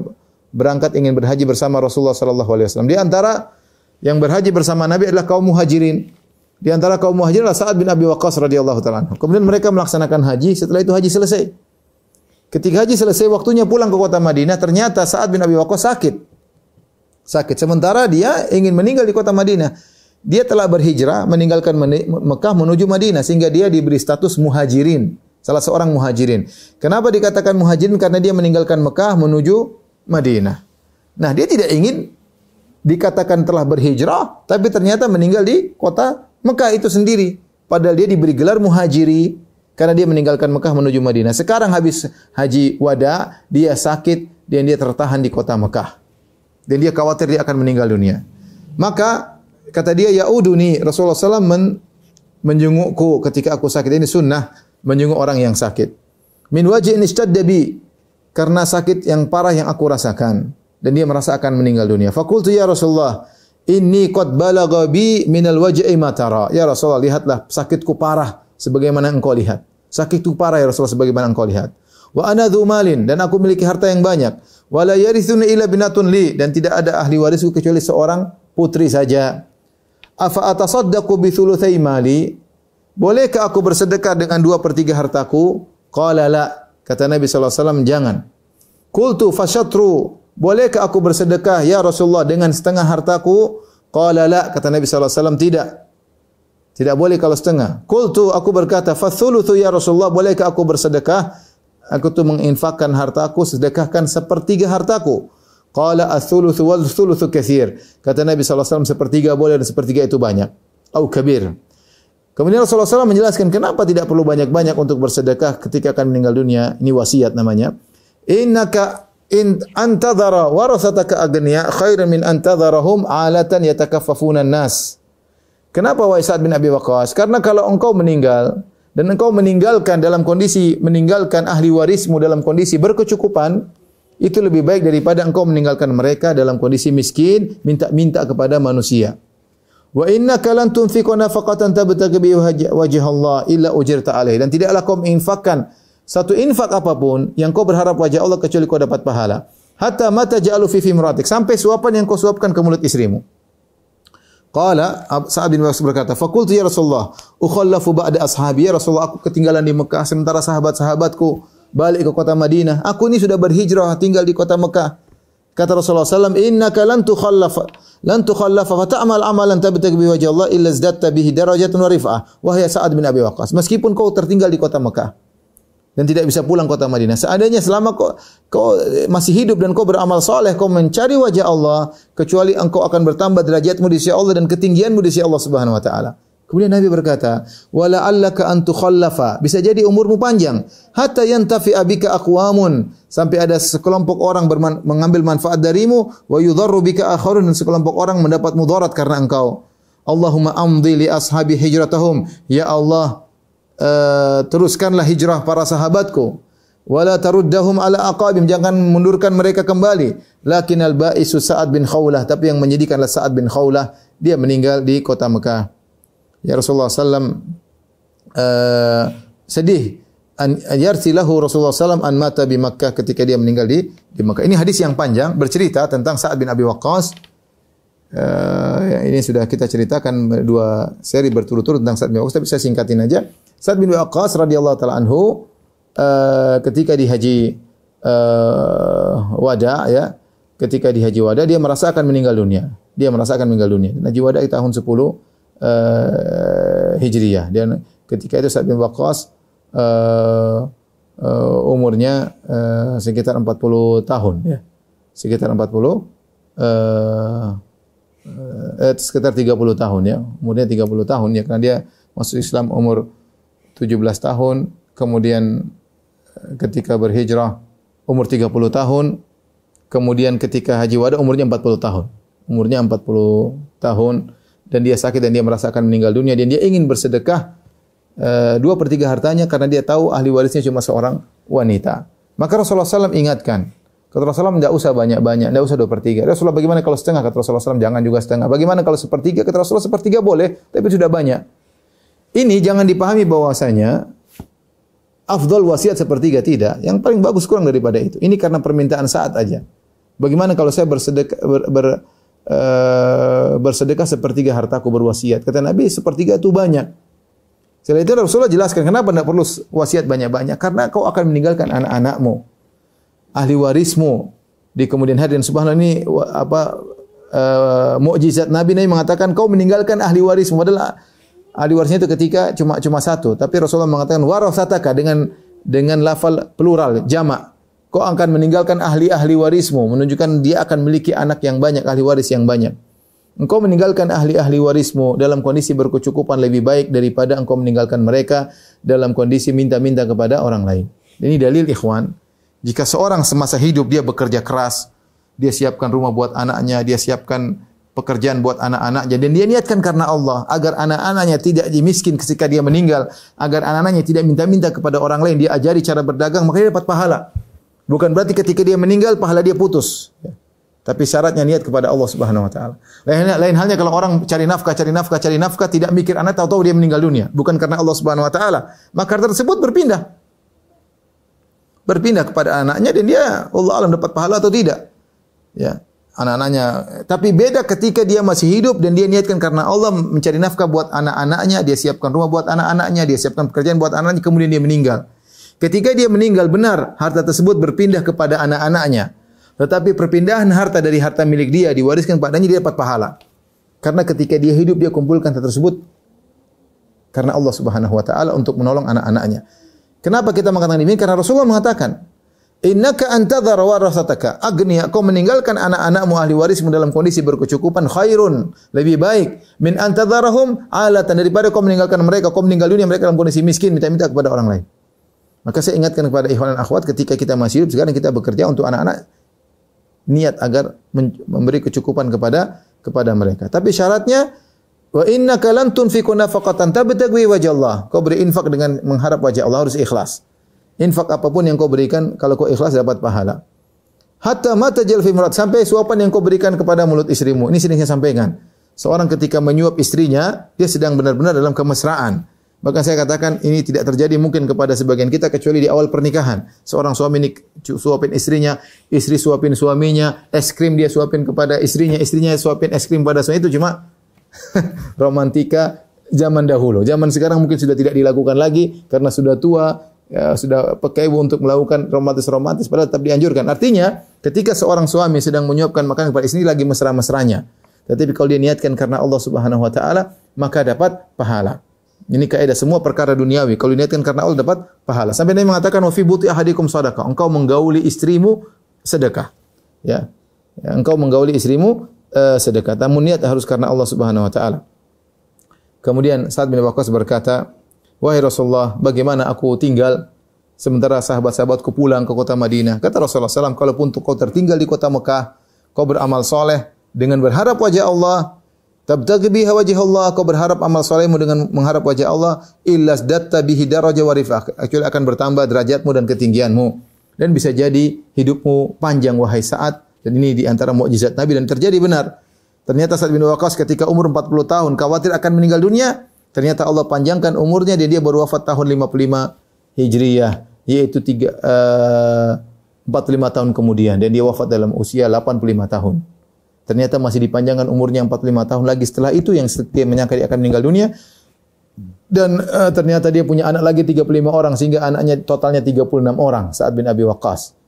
Speaker 2: berangkat ingin berhaji bersama Rasulullah SAW. Di antara yang berhaji bersama Nabi adalah kaum Muhajirin. Di antara kaum Muhajirin adalah Sa'ad bin Abi Waqqas radhiyallahu taala anhu. Kemudian mereka melaksanakan haji, setelah itu haji selesai. Ketika haji selesai, waktunya pulang ke kota Madinah, ternyata Sa'ad bin Abi Waqqas sakit. Sementara dia ingin meninggal di kota Madinah. Dia telah berhijrah, meninggalkan Mekah menuju Madinah, sehingga dia diberi status muhajirin. Salah seorang muhajirin. Kenapa dikatakan muhajirin? Karena dia meninggalkan Mekah menuju Madinah. Nah, dia tidak ingin dikatakan telah berhijrah, tapi ternyata meninggal di kota Mekah itu sendiri. Padahal dia diberi gelar muhajiri. Karena dia meninggalkan Mekah menuju Madinah. Sekarang habis haji wada, dia sakit dan dia tertahan di kota Mekah. Dan dia khawatir dia akan meninggal dunia. Maka kata dia, "Ya'uduni," Rasulullah SAW menjengukku ketika aku sakit. Ini sunnah, menjenguk orang yang sakit. "Min wajhin ishtadda bi," karena sakit yang parah yang aku rasakan. Dan dia merasa akan meninggal dunia. Faqultu ya Rasulullah, "Inni qad balagha bi minal waj'i ma tara." Ya Rasulullah, lihatlah sakitku parah sebagaimana engkau lihat. Sakitku parah ya Rasulullah sebagaimana engkau lihat. Wa ana dzu malin, dan aku memiliki harta yang banyak. Wa la yarithuni illa binatun li, dan tidak ada ahli warisku kecuali seorang putri saja. Afa atasaddaqu bi thulutsai mali? Bolehkah aku bersedekah dengan 2/3 hartaku? Qala la. Kata Nabi sallallahu alaihi wasallam, jangan. Qultu fasyatru, bolehkah aku bersedekah ya Rasulullah dengan setengah hartaku? Qala la. Kata Nabi sallallahu alaihi wasallam, tidak. Tidak boleh kalau setengah. Qultu, aku berkata, fathulutsu ya Rasulullah, bolehkah aku bersedekah? Aku tu menginfakkan hartaku, sedekahkan 1/3 hartaku. Qala ats-tsulutsu wal-tsulutsu katsir. Kata Nabi sallallahu alaihi wasallam, 1/3 boleh dan 1/3 itu banyak. Au kabir. Kemudian Rasulullah SAW menjelaskan kenapa tidak perlu banyak-banyak untuk bersedekah ketika akan meninggal dunia. Ini wasiat namanya. Innaka in antadhara warasataka aghniya khairan min antadharahum alatan yatakaffafuna an-nas. Kenapa wahai Sa'ad bin Abi Waqqas? Karena kalau engkau meninggal dan engkau meninggalkan dalam kondisi meninggalkan ahli warismu dalam kondisi berkecukupan, itu lebih baik daripada engkau meninggalkan mereka dalam kondisi miskin, minta-minta kepada manusia. Wa innaka lan tunfiqu nafaqatan tabtaghi bi wajhi Allah illa ujirta alaihi. Dan tidaklah kau menginfakkan satu infak apapun yang kau berharap wajah Allah kecuali kau dapat pahala. Hatta mata ja'alu fi imratik, sampai suapan yang kau suapkan ke mulut istrimu. Qala Sa'ad bin Waqqas berkata, "Faqultu ya Rasulullah, ukhallafu ba'da ashabi." Ya Rasulullah, aku ketinggalan di Mekah sementara sahabat-sahabatku balik ke kota Madinah. Aku ini sudah berhijrah tinggal di kota Mekah. Kata Rasulullah SAW, "Innaka lan tukhallafa fa ta'mal amalan tabtaghi bi wajhi Allah illa izdatta bihi darajatan wa rif'ah." Wahai Sa'ad bin Abi Waqqas, meskipun kau tertinggal di kota Mekah dan tidak bisa pulang kota Madinah, seandainya selama kau masih hidup dan kau beramal saleh, kau mencari wajah Allah, kecuali engkau akan bertambah derajatmu di sisi Allah dan ketinggianmu di sisi Allah Subhanahu wa taala. Kemudian Nabi berkata, "Wa la'allaka an tukhallafa." Bisa jadi umurmu panjang, hatta yantafi'a bika aqwamun, sampai ada sekelompok orang mengambil manfaat darimu, wa yudharru bika akharun, dan sekelompok orang mendapat mudarat karena engkau. Allahumma amdhi li ashabi hijratahum. Ya Allah, teruskanlah hijrah para sahabatku. Wala taruddahum ala aqabim, jangan mundurkan mereka kembali. Lakinnal ba'isu Sa'ad bin Khawlah, tapi yang menyedihkanlah Sa'ad bin Khawlah, dia meninggal di kota Mekah. Ya Rasulullah sallam sedih yarsilahu Rasulullah sallam an mata bi Makkah, ketika dia meninggal di Mekah. Ini hadis yang panjang bercerita tentang Sa'ad bin Abi Waqqas. Ini sudah kita ceritakan 2 seri berturut-turut tentang Sa'ad bin Abi Waqqas, tapi saya singkatin aja. Sa'ad bin Abi Waqqas radhiyallahu taala anhu ketika di haji wada, ya, ketika di haji wada dia merasa akan meninggal dunia. Haji wada di tahun 10 Hijriyah. Dan ketika itu Sa'ad bin Waqqas umurnya sekitar 40 tahun ya. Sekitar 30 tahun ya. Umurnya 30 tahun ya, karena dia masuk Islam umur 17 tahun, kemudian ketika berhijrah umur 30 tahun, kemudian ketika haji wada umurnya 40 tahun. Umurnya 40 tahun dan dia sakit dan dia merasakan meninggal dunia dan dia ingin bersedekah 2/3 hartanya karena dia tahu ahli warisnya cuma seorang wanita. Maka Rasulullah SAW ingatkan, kata Rasulullah tidak usah banyak-banyak, tidak usah 2/3. Rasulullah, bagaimana kalau setengah? Kata Rasulullah SAW, jangan juga setengah. Bagaimana kalau 1/3? Kata Rasulullah, 1/3 boleh, tapi sudah banyak. Ini jangan dipahami bahwasanya afdal wasiat 1/3, tidak. Yang paling bagus kurang daripada itu. Ini karena permintaan saat aja. Bagaimana kalau saya bersedekah 1/3 hartaku berwasiat? Kata Nabi, 1/3 itu banyak. Setelah itu Rasulullah jelaskan kenapa tidak perlu wasiat banyak-banyak. Karena kau akan meninggalkan anak-anakmu, ahli warismu di kemudian hari. Dan subhanallah, ini mukjizat Nabi mengatakan kau meninggalkan ahli warismu. Padahal ahli warisnya itu ketika cuma satu. Tapi Rasulullah mengatakan warasataka dengan lafal plural jamak. Kau akan meninggalkan ahli-ahli warismu, menunjukkan dia akan memiliki anak yang banyak, ahli waris yang banyak. Engkau meninggalkan ahli-ahli warismu dalam kondisi berkecukupan lebih baik daripada engkau meninggalkan mereka dalam kondisi minta-minta kepada orang lain. Ini dalil ikhwan. Jika seorang semasa hidup dia bekerja keras, dia siapkan rumah buat anaknya, dia siapkan pekerjaan buat anak-anaknya, dan dia niatkan karena Allah agar anak-anaknya tidak miskin ketika dia meninggal, agar anak-anaknya tidak minta-minta kepada orang lain, dia ajari cara berdagang, maka dia dapat pahala. Bukan berarti ketika dia meninggal pahala dia putus. Tapi syaratnya niat kepada Allah Subhanahu wa taala. Lain halnya kalau orang cari nafkah, tidak mikir anak, tahu-tahu dia meninggal dunia, bukan karena Allah Subhanahu wa taala, maka harta tersebut berpindah kepada anaknya dan dia Allah alam dapat pahala atau tidak. Ya, anak-anaknya. Tapi beda ketika dia masih hidup dan dia niatkan karena Allah mencari nafkah buat anak-anaknya, dia siapkan rumah buat anak-anaknya, dia siapkan pekerjaan buat anak-anaknya, kemudian dia meninggal. Ketika dia meninggal, benar harta tersebut berpindah kepada anak-anaknya. Tetapi perpindahan harta dari harta milik dia diwariskan padanya, dia dapat pahala. Karena ketika dia hidup dia kumpulkan harta tersebut karena Allah Subhanahu wa taala untuk menolong anak-anaknya. Kenapa kita mengatakan ini? Karena Rasulullah mengatakan, "Innaka antadhar warasataka agniya." Kau meninggalkan anak-anakmu ahli warismu dalam kondisi berkecukupan, khairun, lebih baik min antadharahum alatan, daripada kau meninggalkan mereka, kau meninggal dunia mereka dalam kondisi miskin minta-minta kepada orang lain. Maka saya ingatkan kepada ikhwan dan akhwat, ketika kita masih hidup sekarang kita bekerja untuk anak-anak, niat agar memberi kecukupan kepada mereka. Tapi syaratnya, wa innaka lan tunfiqu nafaqatan tabtaghi wajh Allah. Kau beri infak dengan mengharap wajah Allah, harus ikhlas. Infak apapun yang kau berikan, kalau kau ikhlas dapat pahala. Hatta ma tajal fi murad, sampai suapan yang kau berikan kepada mulut istrimu. Ini sering saya sampaikan. Seorang ketika menyuap istrinya, dia sedang benar-benar dalam kemesraan. Bahkan saya katakan ini tidak terjadi mungkin kepada sebagian kita kecuali di awal pernikahan. Seorang suami ini suapin istrinya, istri suapin suaminya, es krim dia suapin kepada istrinya, istrinya suapin es krim pada suami. Itu cuma romantika zaman dahulu. Zaman sekarang mungkin sudah tidak dilakukan lagi karena sudah tua, ya, sudah pakai untuk melakukan romantis-romantis, padahal tetap dianjurkan. Artinya, ketika seorang suami sedang menyuapkan makanan kepada istri lagi mesra-mesranya. Tetapi kalau dia niatkan karena Allah Subhanahu wa taala, maka dapat pahala. Ini kaidah semua perkara duniawi. Kalau diniatkan karena Allah dapat pahala. Sampai Nabi mengatakan wa fi buti ahadikum shadaqah. Engkau menggauli istrimu sedekah. Ya. Engkau menggauli istrimu sedekah. Namun niat harus karena Allah Subhanahu wa taala. Kemudian Sa'ad bin Waqqas berkata, "Wahai Rasulullah, bagaimana aku tinggal sementara sahabat-sahabatku pulang ke kota Madinah?" Kata Rasulullah SAW, "Kalaupun kau tertinggal di kota Mekah, kau beramal soleh dengan berharap wajah Allah, tabtaghi biha wajh Allah, kau berharap amal salehmu dengan mengharap wajah Allah, illa zdatta bihi darajah wa rifah, akhirnya akan bertambah derajatmu dan ketinggianmu, dan bisa jadi hidupmu panjang wahai Sa'ad." Dan ini di antara mukjizat Nabi dan terjadi benar. Ternyata Sa'ad bin Waqqas ketika umur 40 tahun khawatir akan meninggal dunia, ternyata Allah panjangkan umurnya dan dia baru wafat tahun 55 Hijriyah, yaitu 45 tahun kemudian, dan dia wafat dalam usia 85 tahun. Ternyata masih dipanjangkan umurnya 45 tahun lagi setelah itu yang dia menyangka dia akan meninggal dunia. Dan ternyata dia punya anak lagi 35 orang sehingga anaknya totalnya 36 orang, Sa'ad bin Abi Waqqas.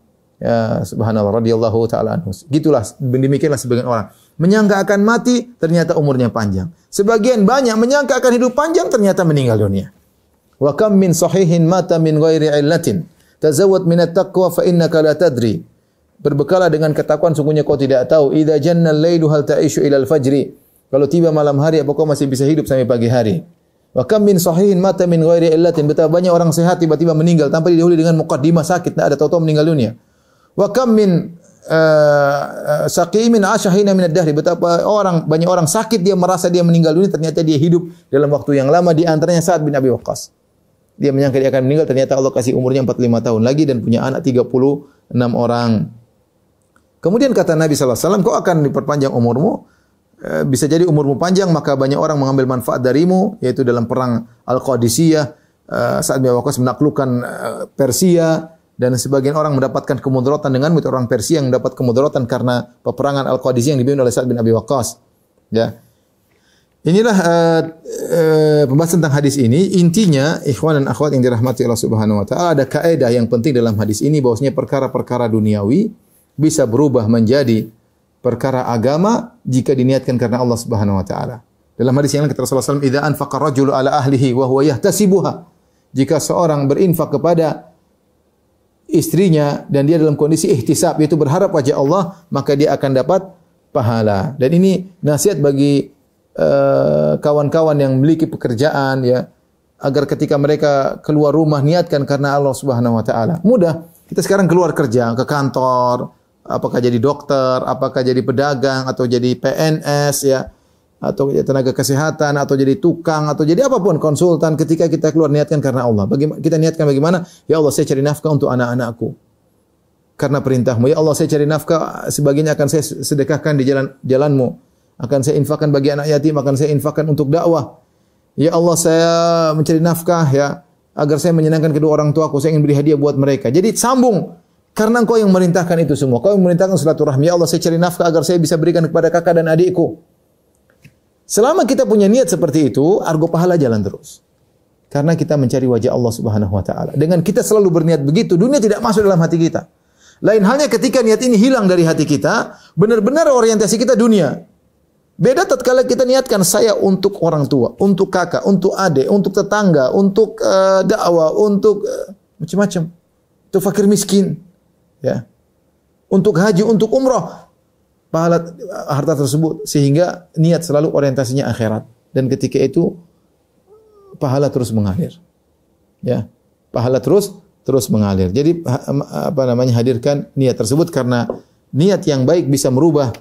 Speaker 2: Ya, subhanallah radhiyallahu taala anhu. Gitulah demikianlah sebagian orang menyangka akan mati, ternyata umurnya panjang. Sebagian banyak menyangka akan hidup panjang, ternyata meninggal dunia. Wa kam min sahihin mata min ghairi illatin. Tazawwad min at-taqwa fa innaka la tadri. Berbekalah dengan ketakwaan, sungguhnya kau tidak tahu. Idza janna al-lailu hal ta'ishu ila al-fajri. Kalau tiba malam hari, apakah kau masih bisa hidup sampai pagi hari? Wa kam min sahihin mata min ghairi illatin. Betapa banyak orang sehat tiba-tiba meninggal tanpa didahului dengan muqaddimah sakit, tidak ada tahu-tahu meninggal dunia. Wa kam min saqimin ashahina min ad-dahri. Betapa banyak orang sakit dia merasa dia meninggal dunia, ternyata dia hidup dalam waktu yang lama, di antaranya Sa'ad bin Abi Waqqas. Dia menyangka dia akan meninggal, ternyata Allah kasih umurnya 45 tahun lagi dan punya anak 36 orang. Kemudian kata Nabi sallallahu alaihi wasallam, kau akan diperpanjang umurmu. Bisa jadi umurmu panjang, maka banyak orang mengambil manfaat darimu, yaitu dalam perang Al-Qadisiyah, Sa'ad bin Abi Waqqas menaklukkan Persia, dan sebagian orang mendapatkan kemudaratan denganmu, itu orang Persia yang mendapat kemudaratan karena peperangan Al-Qadisiyah yang dipimpin oleh Sa'ad bin Abi Waqqas. Ya. Inilah pembahasan tentang hadis ini. Intinya, ikhwan dan akhwat yang dirahmati Allah Subhanahu wa taala, ada kaidah yang penting dalam hadis ini, bahwasanya perkara-perkara duniawi bisa berubah menjadi perkara agama jika diniatkan karena Allah Subhanahu wa taala. Dalam hadis yang lain kata Rasulullah sallallahu alaihi wasallam, "Idza anfaqa rajulu ala ahlihi wa huwa yahtasibuha." Jika seorang berinfak kepada istrinya dan dia dalam kondisi ihtisab, yaitu berharap wajah Allah, maka dia akan dapat pahala. Dan ini nasihat bagi kawan-kawan yang memiliki pekerjaan, ya, agar ketika mereka keluar rumah niatkan karena Allah Subhanahu wa taala. Mudah. Kita sekarang keluar kerja ke kantor, apakah jadi dokter, apakah jadi pedagang, atau jadi PNS, ya, atau tenaga kesehatan, atau jadi tukang, atau jadi apapun, konsultan. Ketika kita keluar niatkan karena Allah. Kita niatkan bagaimana? Ya Allah, saya cari nafkah untuk anak-anakku karena perintahmu. Ya Allah, saya cari nafkah, sebagian akan saya sedekahkan di jalanmu. Akan saya infakkan bagi anak yatim, akan saya infakkan untuk dakwah. Ya Allah, saya mencari nafkah, ya, agar saya menyenangkan kedua orang tuaku, saya ingin beri hadiah buat mereka. Jadi sambung. Karena Engkau yang merintahkan itu semua. Kau yang merintahkan silaturahmi. Ya Allah, saya cari nafkah agar saya bisa berikan kepada kakak dan adikku. Selama kita punya niat seperti itu, argo pahala jalan terus. Karena kita mencari wajah Allah Subhanahu wa taala. Dengan kita selalu berniat begitu, dunia tidak masuk dalam hati kita. Lain halnya ketika niat ini hilang dari hati kita, benar-benar orientasi kita dunia. Beda tatkala kita niatkan saya untuk orang tua, untuk kakak, untuk adik, untuk tetangga, untuk dakwah, untuk macam-macam. Untuk fakir miskin, ya. Untuk haji, untuk umrah. Pahala harta tersebut, sehingga niat selalu orientasinya akhirat. Dan ketika itu pahala terus mengalir. Ya. Pahala terus mengalir. Jadi hadirkan niat tersebut, karena niat yang baik bisa merubah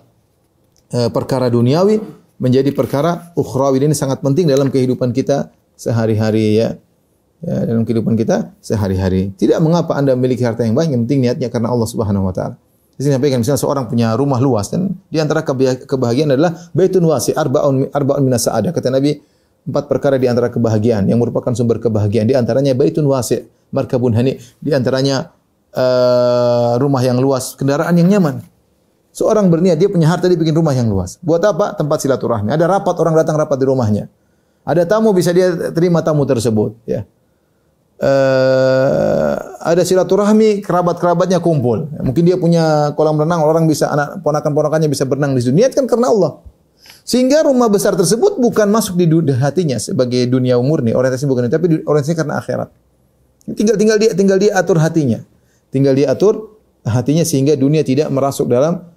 Speaker 2: perkara duniawi menjadi perkara ukhrawi. Ini sangat penting dalam kehidupan kita sehari-hari, ya. Ya, dalam kehidupan kita sehari-hari. Tidak mengapa Anda memiliki harta yang banyak, yang penting niatnya karena Allah Subhanahu wa taala. Di sini sampaikan, misalnya seorang punya rumah luas, dan di antara kebahagiaan adalah baitun wasi, arba'un minas sa'adah. Kata Nabi, 4 perkara di antara kebahagiaan yang merupakan sumber kebahagiaan. Di antaranya baitun wasi, markabun hani, di antaranya rumah yang luas, kendaraan yang nyaman. Seorang berniat, dia punya harta, dia bikin rumah yang luas. Buat apa? Tempat silaturahmi. Ada rapat, orang datang rapat di rumahnya. Ada tamu, bisa dia terima tamu tersebut, ya. Ada silaturahmi, kerabat-kerabatnya kumpul. Mungkin dia punya kolam renang, orang bisa, anak ponakan-ponakannya bisa berenang di situ. Niatkan karena Allah. Sehingga rumah besar tersebut bukan masuk di hatinya sebagai dunia murni, orientasi bukan itu, tapi orientasi karena akhirat. Tinggal dia atur hatinya. Tinggal dia atur hatinya sehingga dunia tidak merasuk dalam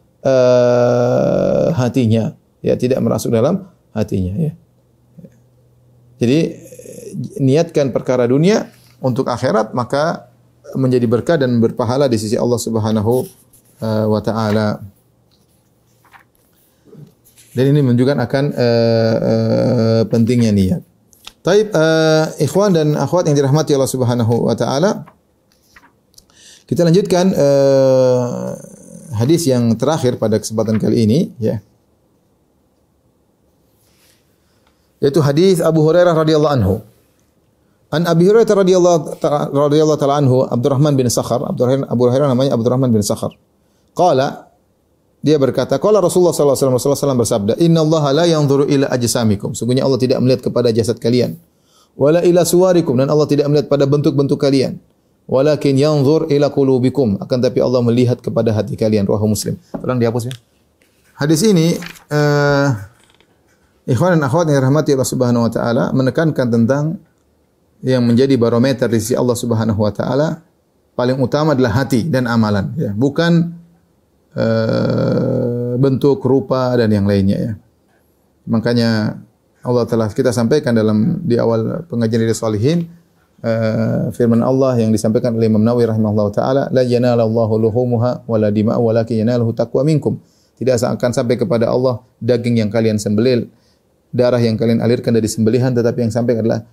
Speaker 2: hatinya, ya, tidak merasuk dalam hatinya, ya. Jadi niatkan perkara dunia untuk akhirat, maka menjadi berkah dan berpahala di sisi Allah Subhanahu wa taala. Dan ini menunjukkan akan pentingnya niat. Taib, ikhwan dan akhwat yang dirahmati Allah Subhanahu wa taala. Kita lanjutkan hadis yang terakhir pada kesempatan kali ini, ya. Yaitu hadis Abu Hurairah radhiyallahu anhu. An Abi Hurairah radhiyallahu ta'ala anhu, Abdurrahman bin Sakhar, Abu Hurairah namanya Abdurrahman bin Sakhar. Qala, dia berkata, qala Rasulullah sallallahu alaihi wasallam bersabda, "Innallaha la yanzuru ila ajsamikum." Sungguhnya Allah tidak melihat kepada jasad kalian. Wala ila suwarikum, dan Allah tidak melihat pada bentuk-bentuk kalian. walakin yanzur ila qulubikum. Akan tapi Allah melihat kepada hati kalian. Rawahu Muslim. Tolong dihapus ya. Hadis ini ikhwan dan akhwat yang dirahmati Allah Subhanahu wa taala menekankan tentang yang menjadi barometer di sisi Allah Subhanahu wa taala paling utama adalah hati dan amalan ya, bukan bentuk, rupa dan yang lainnya ya. Makanya Allah telah kita sampaikan di awal pengajian dari Shalihin firman Allah yang disampaikan oleh Imam Nawawi rahimahullah taala, la yanalallahu luhumuha wala dima'u walakin yanaluhu taqwa minkum. Tidak akan sampai kepada Allah daging yang kalian sembelih, darah yang kalian alirkan dari sembelihan, tetapi yang sampai adalah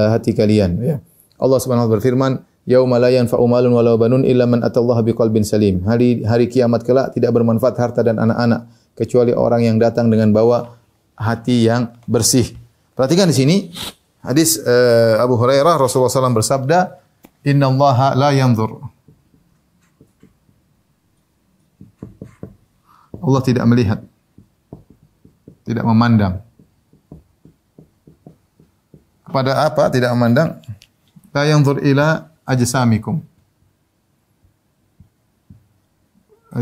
Speaker 2: hati kalian ya. Allah Subhanahu wa taala berfirman, yauma la yanfa'u malun wala banun illa man atallaha biqalbin salim. Hari kiamat kelak tidak bermanfaat harta dan anak-anak kecuali orang yang datang dengan bawa hati yang bersih. Perhatikan di sini hadis Abu Hurairah, Rasulullah SAW bersabda, innallaha la yanzur. Allah tidak melihat, tidak memandang. Kepada apa tidak memandang? La yanzur ila ajsamikum.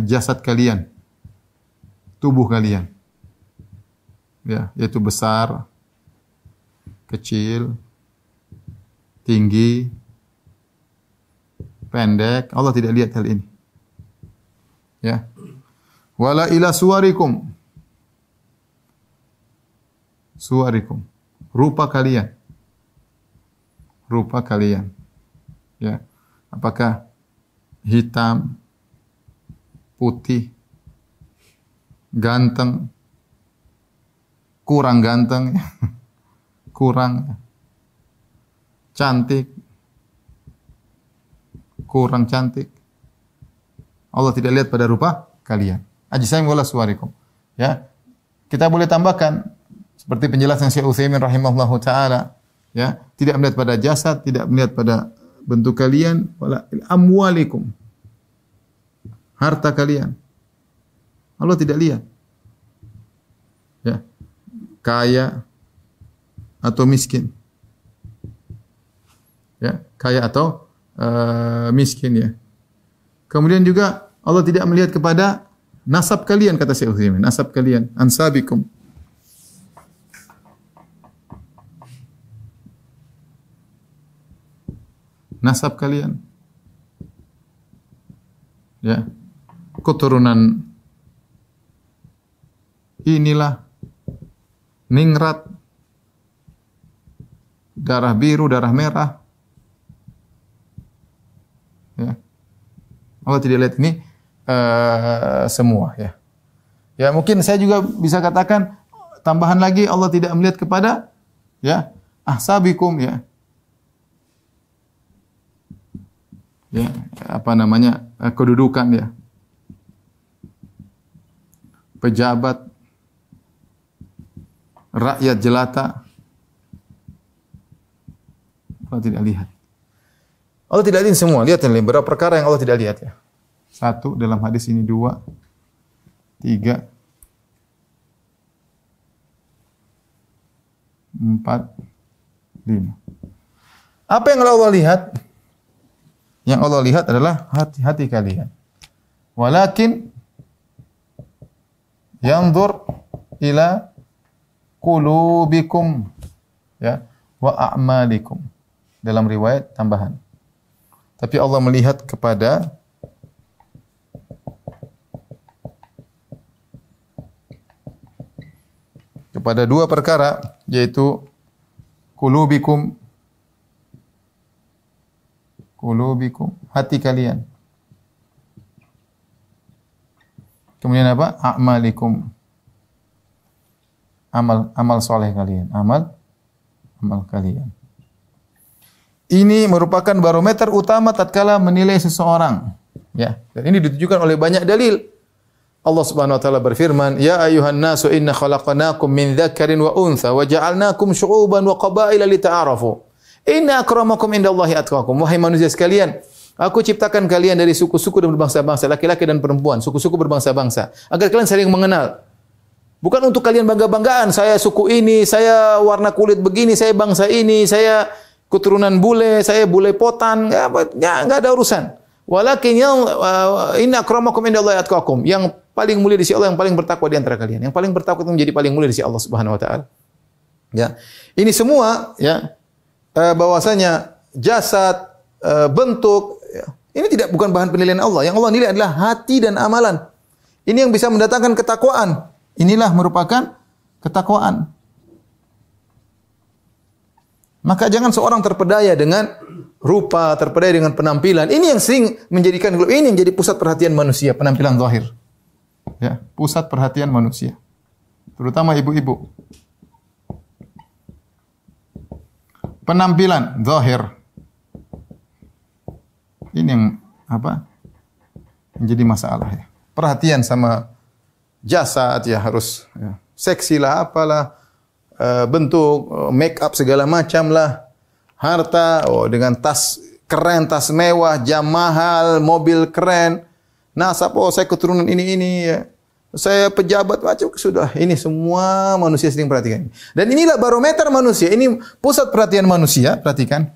Speaker 2: Jasad kalian, tubuh kalian. Ya, yaitu besar, kecil, tinggi, pendek. Allah tidak lihat hal ini. Ya. Wala ila suwarikum. Suwarikum. Rupa kalian. Rupa kalian. Ya. Apakah hitam, putih, ganteng, kurang ganteng, kurang cantik, kurang cantik. Allah tidak lihat pada rupa kalian. Ajsaim wala suwarikum. Ya. Kita boleh tambahkan seperti penjelasan Syekh Utsaimin rahimahullahu taala, ya, tidak melihat pada jasad, tidak melihat pada bentuk kalian, wala amwalikum. Harta kalian. Allah tidak lihat. Ya. Kaya atau miskin. Ya, kaya atau miskin ya. Kemudian juga Allah tidak melihat kepada nasab kalian, kata Syekh Utsaimin, nasab kalian, ansabikum. Nasab kalian. Ya. Keturunan inilah ningrat, darah biru, darah merah. Ya. Allah tidak lihat ini semua ya. Ya, mungkin saya juga bisa katakan tambahan lagi, Allah tidak melihat kepada ya ahsabikum ya. Ya, apa namanya? Kedudukan ya. Pejabat, rakyat jelata. Allah tidak lihat. Allah tidak lihat semua. Lihat ini beberapa perkara yang Allah tidak lihat ya. 1 dalam hadis ini, 2, 3, 4, 5. Apa yang Allah lihat? Yang Allah lihat adalah hati-hati kalian. Walakin yanzur ila qulubikum ya wa a'malikum. Dalam riwayat tambahan. Tapi Allah melihat kepada dua perkara, yaitu qulubikum, hati kalian. Kemudian apa? A'malikum, amal soleh kalian, amal kalian. Ini merupakan barometer utama tatkala menilai seseorang. Ya, dan ini ditujukan oleh banyak dalil. Allah Subhanahu wa taala berfirman, "Ya ayyuhan nasu inna khalaqnakum min dzakarin wa untha wa ja'alnakum syu'uban wa qabaila lita'arafu. Inna akramakum indallahi atqakum." Wahai manusia sekalian, aku ciptakan kalian dari suku-suku dan berbangsa-bangsa, laki-laki dan perempuan, suku-suku berbangsa-bangsa, agar kalian saling mengenal. Bukan untuk kalian bangga-banggaan, saya suku ini, saya warna kulit begini, saya bangsa ini, saya keturunan bule, saya bule potan, enggak ada urusan. Walakin inna akramakum indallahi atqakum. Yang paling mulia di sisi Allah, yang paling bertakwa di antara kalian. Yang paling bertakwa itu menjadi paling mulia di sisi Allah Subhanahu wa taala. Ya. Ini semua ya bahwasanya jasad, bentuk, ya, ini bukan bahan penilaian Allah. Yang Allah nilai adalah hati dan amalan. Ini yang bisa mendatangkan ketakwaan. Inilah merupakan ketakwaan. Maka jangan seorang terpedaya dengan rupa, terpedaya dengan penampilan. Ini yang sering menjadikan, ini yang jadi pusat perhatian manusia, penampilan zahir. Ya, pusat perhatian manusia. Terutama ibu-ibu. Penampilan zahir. Ini yang menjadi masalah ya. Perhatian sama jasad ya, harus ya, seksi lah, apalah, bentuk, make up segala macam lah, harta, dengan tas keren, tas mewah, jam mahal, mobil keren, nasab, saya keturunan ini ya. Saya pejabat, macam sudah. Ini semua manusia sering perhatikan. Dan inilah barometer manusia. Ini pusat perhatian manusia, perhatikan.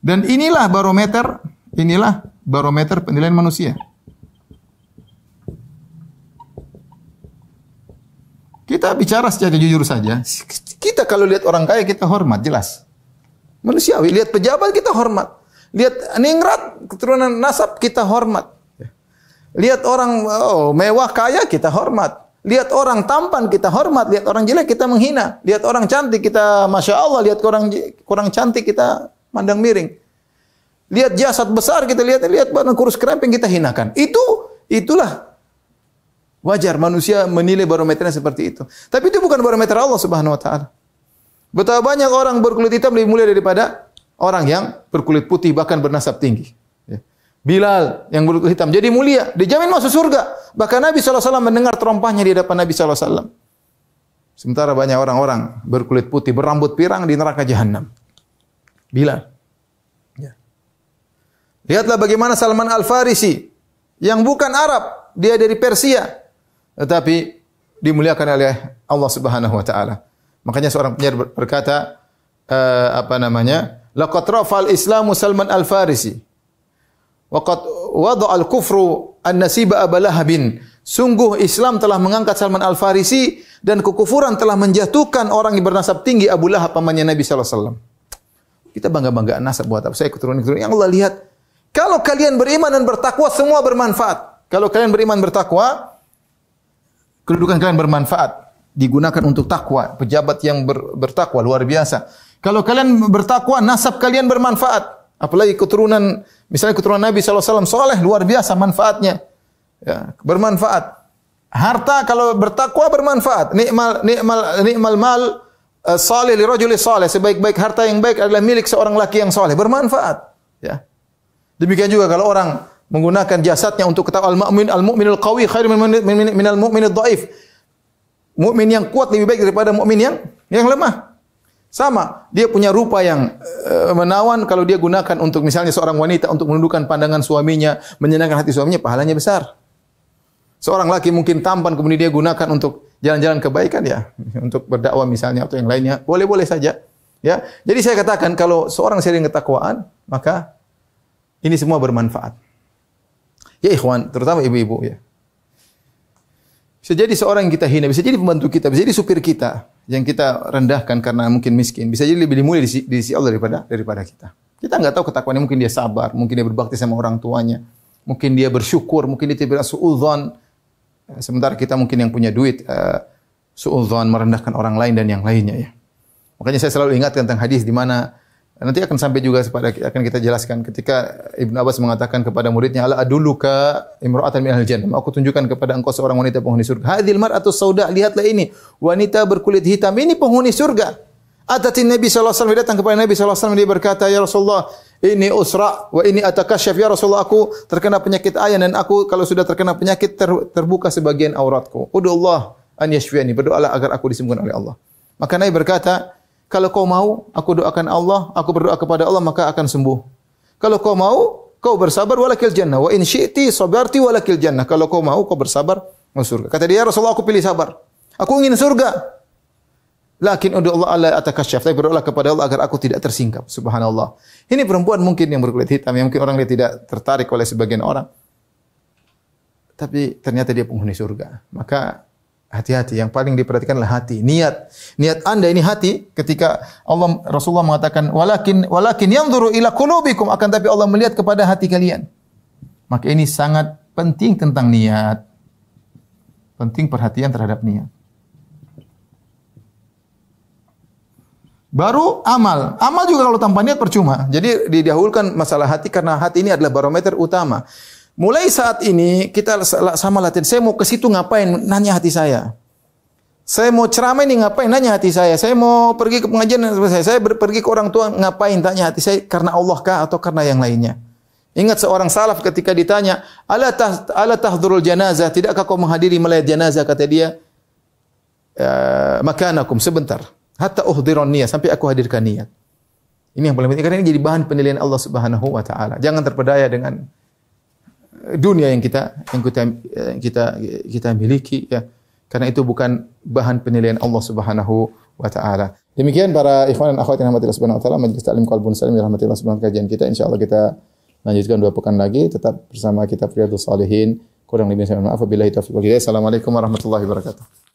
Speaker 2: Dan inilah barometer penilaian manusia. Kita bicara secara jujur saja. Kita kalau lihat orang kaya kita hormat, jelas. Manusiawi, lihat pejabat kita hormat. Lihat ningrat, keturunan nasab kita hormat. Lihat orang mewah kaya kita hormat. Lihat orang tampan kita hormat. Lihat orang jelek kita menghina. Lihat orang cantik kita Masya Allah. Lihat kurang cantik kita mandang miring. Lihat jasad besar kita lihat badan kurus kerempeng kita hinakan. Itulah wajar manusia menilai barometernya seperti itu. Tapi itu bukan barometer Allah Subhanahu wa taala. Betapa banyak orang berkulit hitam lebih mulia daripada orang yang berkulit putih bahkan bernasab tinggi. Bilal yang berkulit hitam jadi mulia, dijamin masuk surga. Bahkan Nabi SAW mendengar terompahnya di hadapan Nabi SAW. Sementara banyak orang-orang berkulit putih, berambut pirang di neraka jahanam. Bilal. Ya. Lihatlah bagaimana Salman Al-Farisi yang bukan Arab, dia dari Persia, tetapi dimuliakan oleh Allah Subhanahu wa taala. Makanya seorang penyair berkata laqad rafa'al Islamu Salman Al-Farisi. Waqad wada'a al-kufru an-nasiba abalahabin. Sungguh Islam telah mengangkat Salman Al-Farisi dan kekufuran telah menjatuhkan orang yang bernasab tinggi Abu Lahab pamannya Nabi sallallahu alaihi wasallam. Kita bangga-banggaan nasab buat apa? Saya keturunan yang Allah lihat. Kalau kalian beriman dan bertakwa semua bermanfaat. Kalau kalian beriman bertakwa, kedudukan kalian bermanfaat. Digunakan untuk takwa, pejabat yang bertakwa luar biasa. Kalau kalian bertakwa, nasab kalian bermanfaat. Apalagi keturunan, misalnya keturunan Nabi SAW, soleh, luar biasa manfaatnya. Ya, bermanfaat. Harta kalau bertakwa bermanfaat. Ni'mal mal salih li rajuli salih. Sebaik-baik harta yang baik adalah milik seorang laki yang soleh. Bermanfaat. Ya. Demikian juga kalau orang menggunakan jasadnya untuk ketakwaan al-mu'minul qawi khairu minal mu'minid dhaif. Mukmin yang kuat lebih baik daripada mukmin yang lemah. Sama, dia punya rupa yang menawan kalau dia gunakan untuk misalnya seorang wanita untuk menundukkan pandangan suaminya, menyenangkan hati suaminya, pahalanya besar. Seorang laki mungkin tampan kemudian dia gunakan untuk jalan-jalan kebaikan ya, untuk berdakwah misalnya atau yang lainnya, boleh-boleh saja. Ya. Jadi saya katakan kalau seorang sering ketakwaan, maka ini semua bermanfaat. Ya ikhwan, terutama ibu-ibu ya. Bisa jadi seorang yang kita hina, bisa jadi pembantu kita, bisa jadi supir kita yang kita rendahkan karena mungkin miskin, bisa jadi lebih mulia di sisi Allah daripada kita. Kita enggak tahu ketakwaannya, mungkin dia sabar, mungkin dia berbakti sama orang tuanya, mungkin dia bersyukur, mungkin dia tidak suudzon. Sementara kita mungkin yang punya duit suudzon, merendahkan orang lain dan yang lainnya ya. Makanya saya selalu ingat tentang hadis di mana nanti akan sampai juga akan kita jelaskan ketika Ibnu Abbas mengatakan kepada muridnya, ala adulluka imra'atan min ahli jannah. Aku tunjukkan kepada engkau seorang wanita penghuni surga. Hadhil mar'atu sauda, lihatlah ini, wanita berkulit hitam ini penghuni surga. Atatin Nabi sallallahu alaihi wasallam, datang kepada Nabi sallallahu alaihi wasallam, dia berkata, ya Rasulullah, ini usra wa ini atakasyaf, ya Rasulullah, aku terkena penyakit ayan dan aku kalau sudah terkena penyakit terbuka sebagian auratku. Udullah an yashfiani, berdoalah agar aku disembuhkan oleh Allah. Maka Nabi berkata, kalau kau mau, aku doakan Allah, aku berdoa kepada Allah, maka akan sembuh. Kalau kau mau, kau bersabar, walakil jannah. Wa in syi'ti sabarti walakil jannah. Kalau kau mau, kau bersabar, masuk surga. Kata dia, Rasulullah, aku pilih sabar. Aku ingin surga. Lakin ud'u Allah alla atakasyaf. Tapi berdoalah kepada Allah agar aku tidak tersingkap. Subhanallah. Ini perempuan mungkin yang berkulit hitam, yang mungkin orang dia tidak tertarik oleh sebagian orang. Tapi ternyata dia penghuni surga. Maka hati-hati, yang paling diperhatikan adalah hati, niat. Niat Anda ini hati ketika Rasulullah mengatakan walakin yanzuru ila qulubikum, akan tapi Allah melihat kepada hati kalian. Maka ini sangat penting tentang niat. Penting perhatian terhadap niat. Baru amal. Amal juga kalau tanpa niat percuma. Jadi didahulukan masalah hati karena hati ini adalah barometer utama. Mulai saat ini kita sama latihan. Saya mau ke situ ngapain? Nanya hati saya. Saya mau ceramah ini ngapain? Nanya hati saya. Saya mau pergi ke pengajian, saya pergi ke orang tua ngapain? Tanya hati saya, karena Allah kah atau karena yang lainnya? Ingat seorang salaf ketika ditanya, ala tahdurul janazah, tidakkah kau menghadiri melayat janazah? Kata dia, makanakum, sebentar. Hatta uhdiron niyat, sampai aku hadirkan niat. Ini yang paling penting, karena ini jadi bahan penilaian Allah Subhanahu wa taala. Jangan terpedaya dengan dunia yang kita miliki, ya. Karena itu bukan bahan penilaian Allah Subhanahu wa taala. Demikian para ikhwan dan akhwat yang dirahmati Allah Subhanahu wa taala, majelis taklim Qalbun Salim dirahmati Allah Subhanahu wa taala, kajian kita insyaallah kita lanjutkan 2 pekan lagi, tetap bersama kitab Riyadhus Shalihin. Kurang lebih saya mohon maaf. Wabillahi taufiq wal hidayah. Assalamualaikum warahmatullahi wabarakatuh.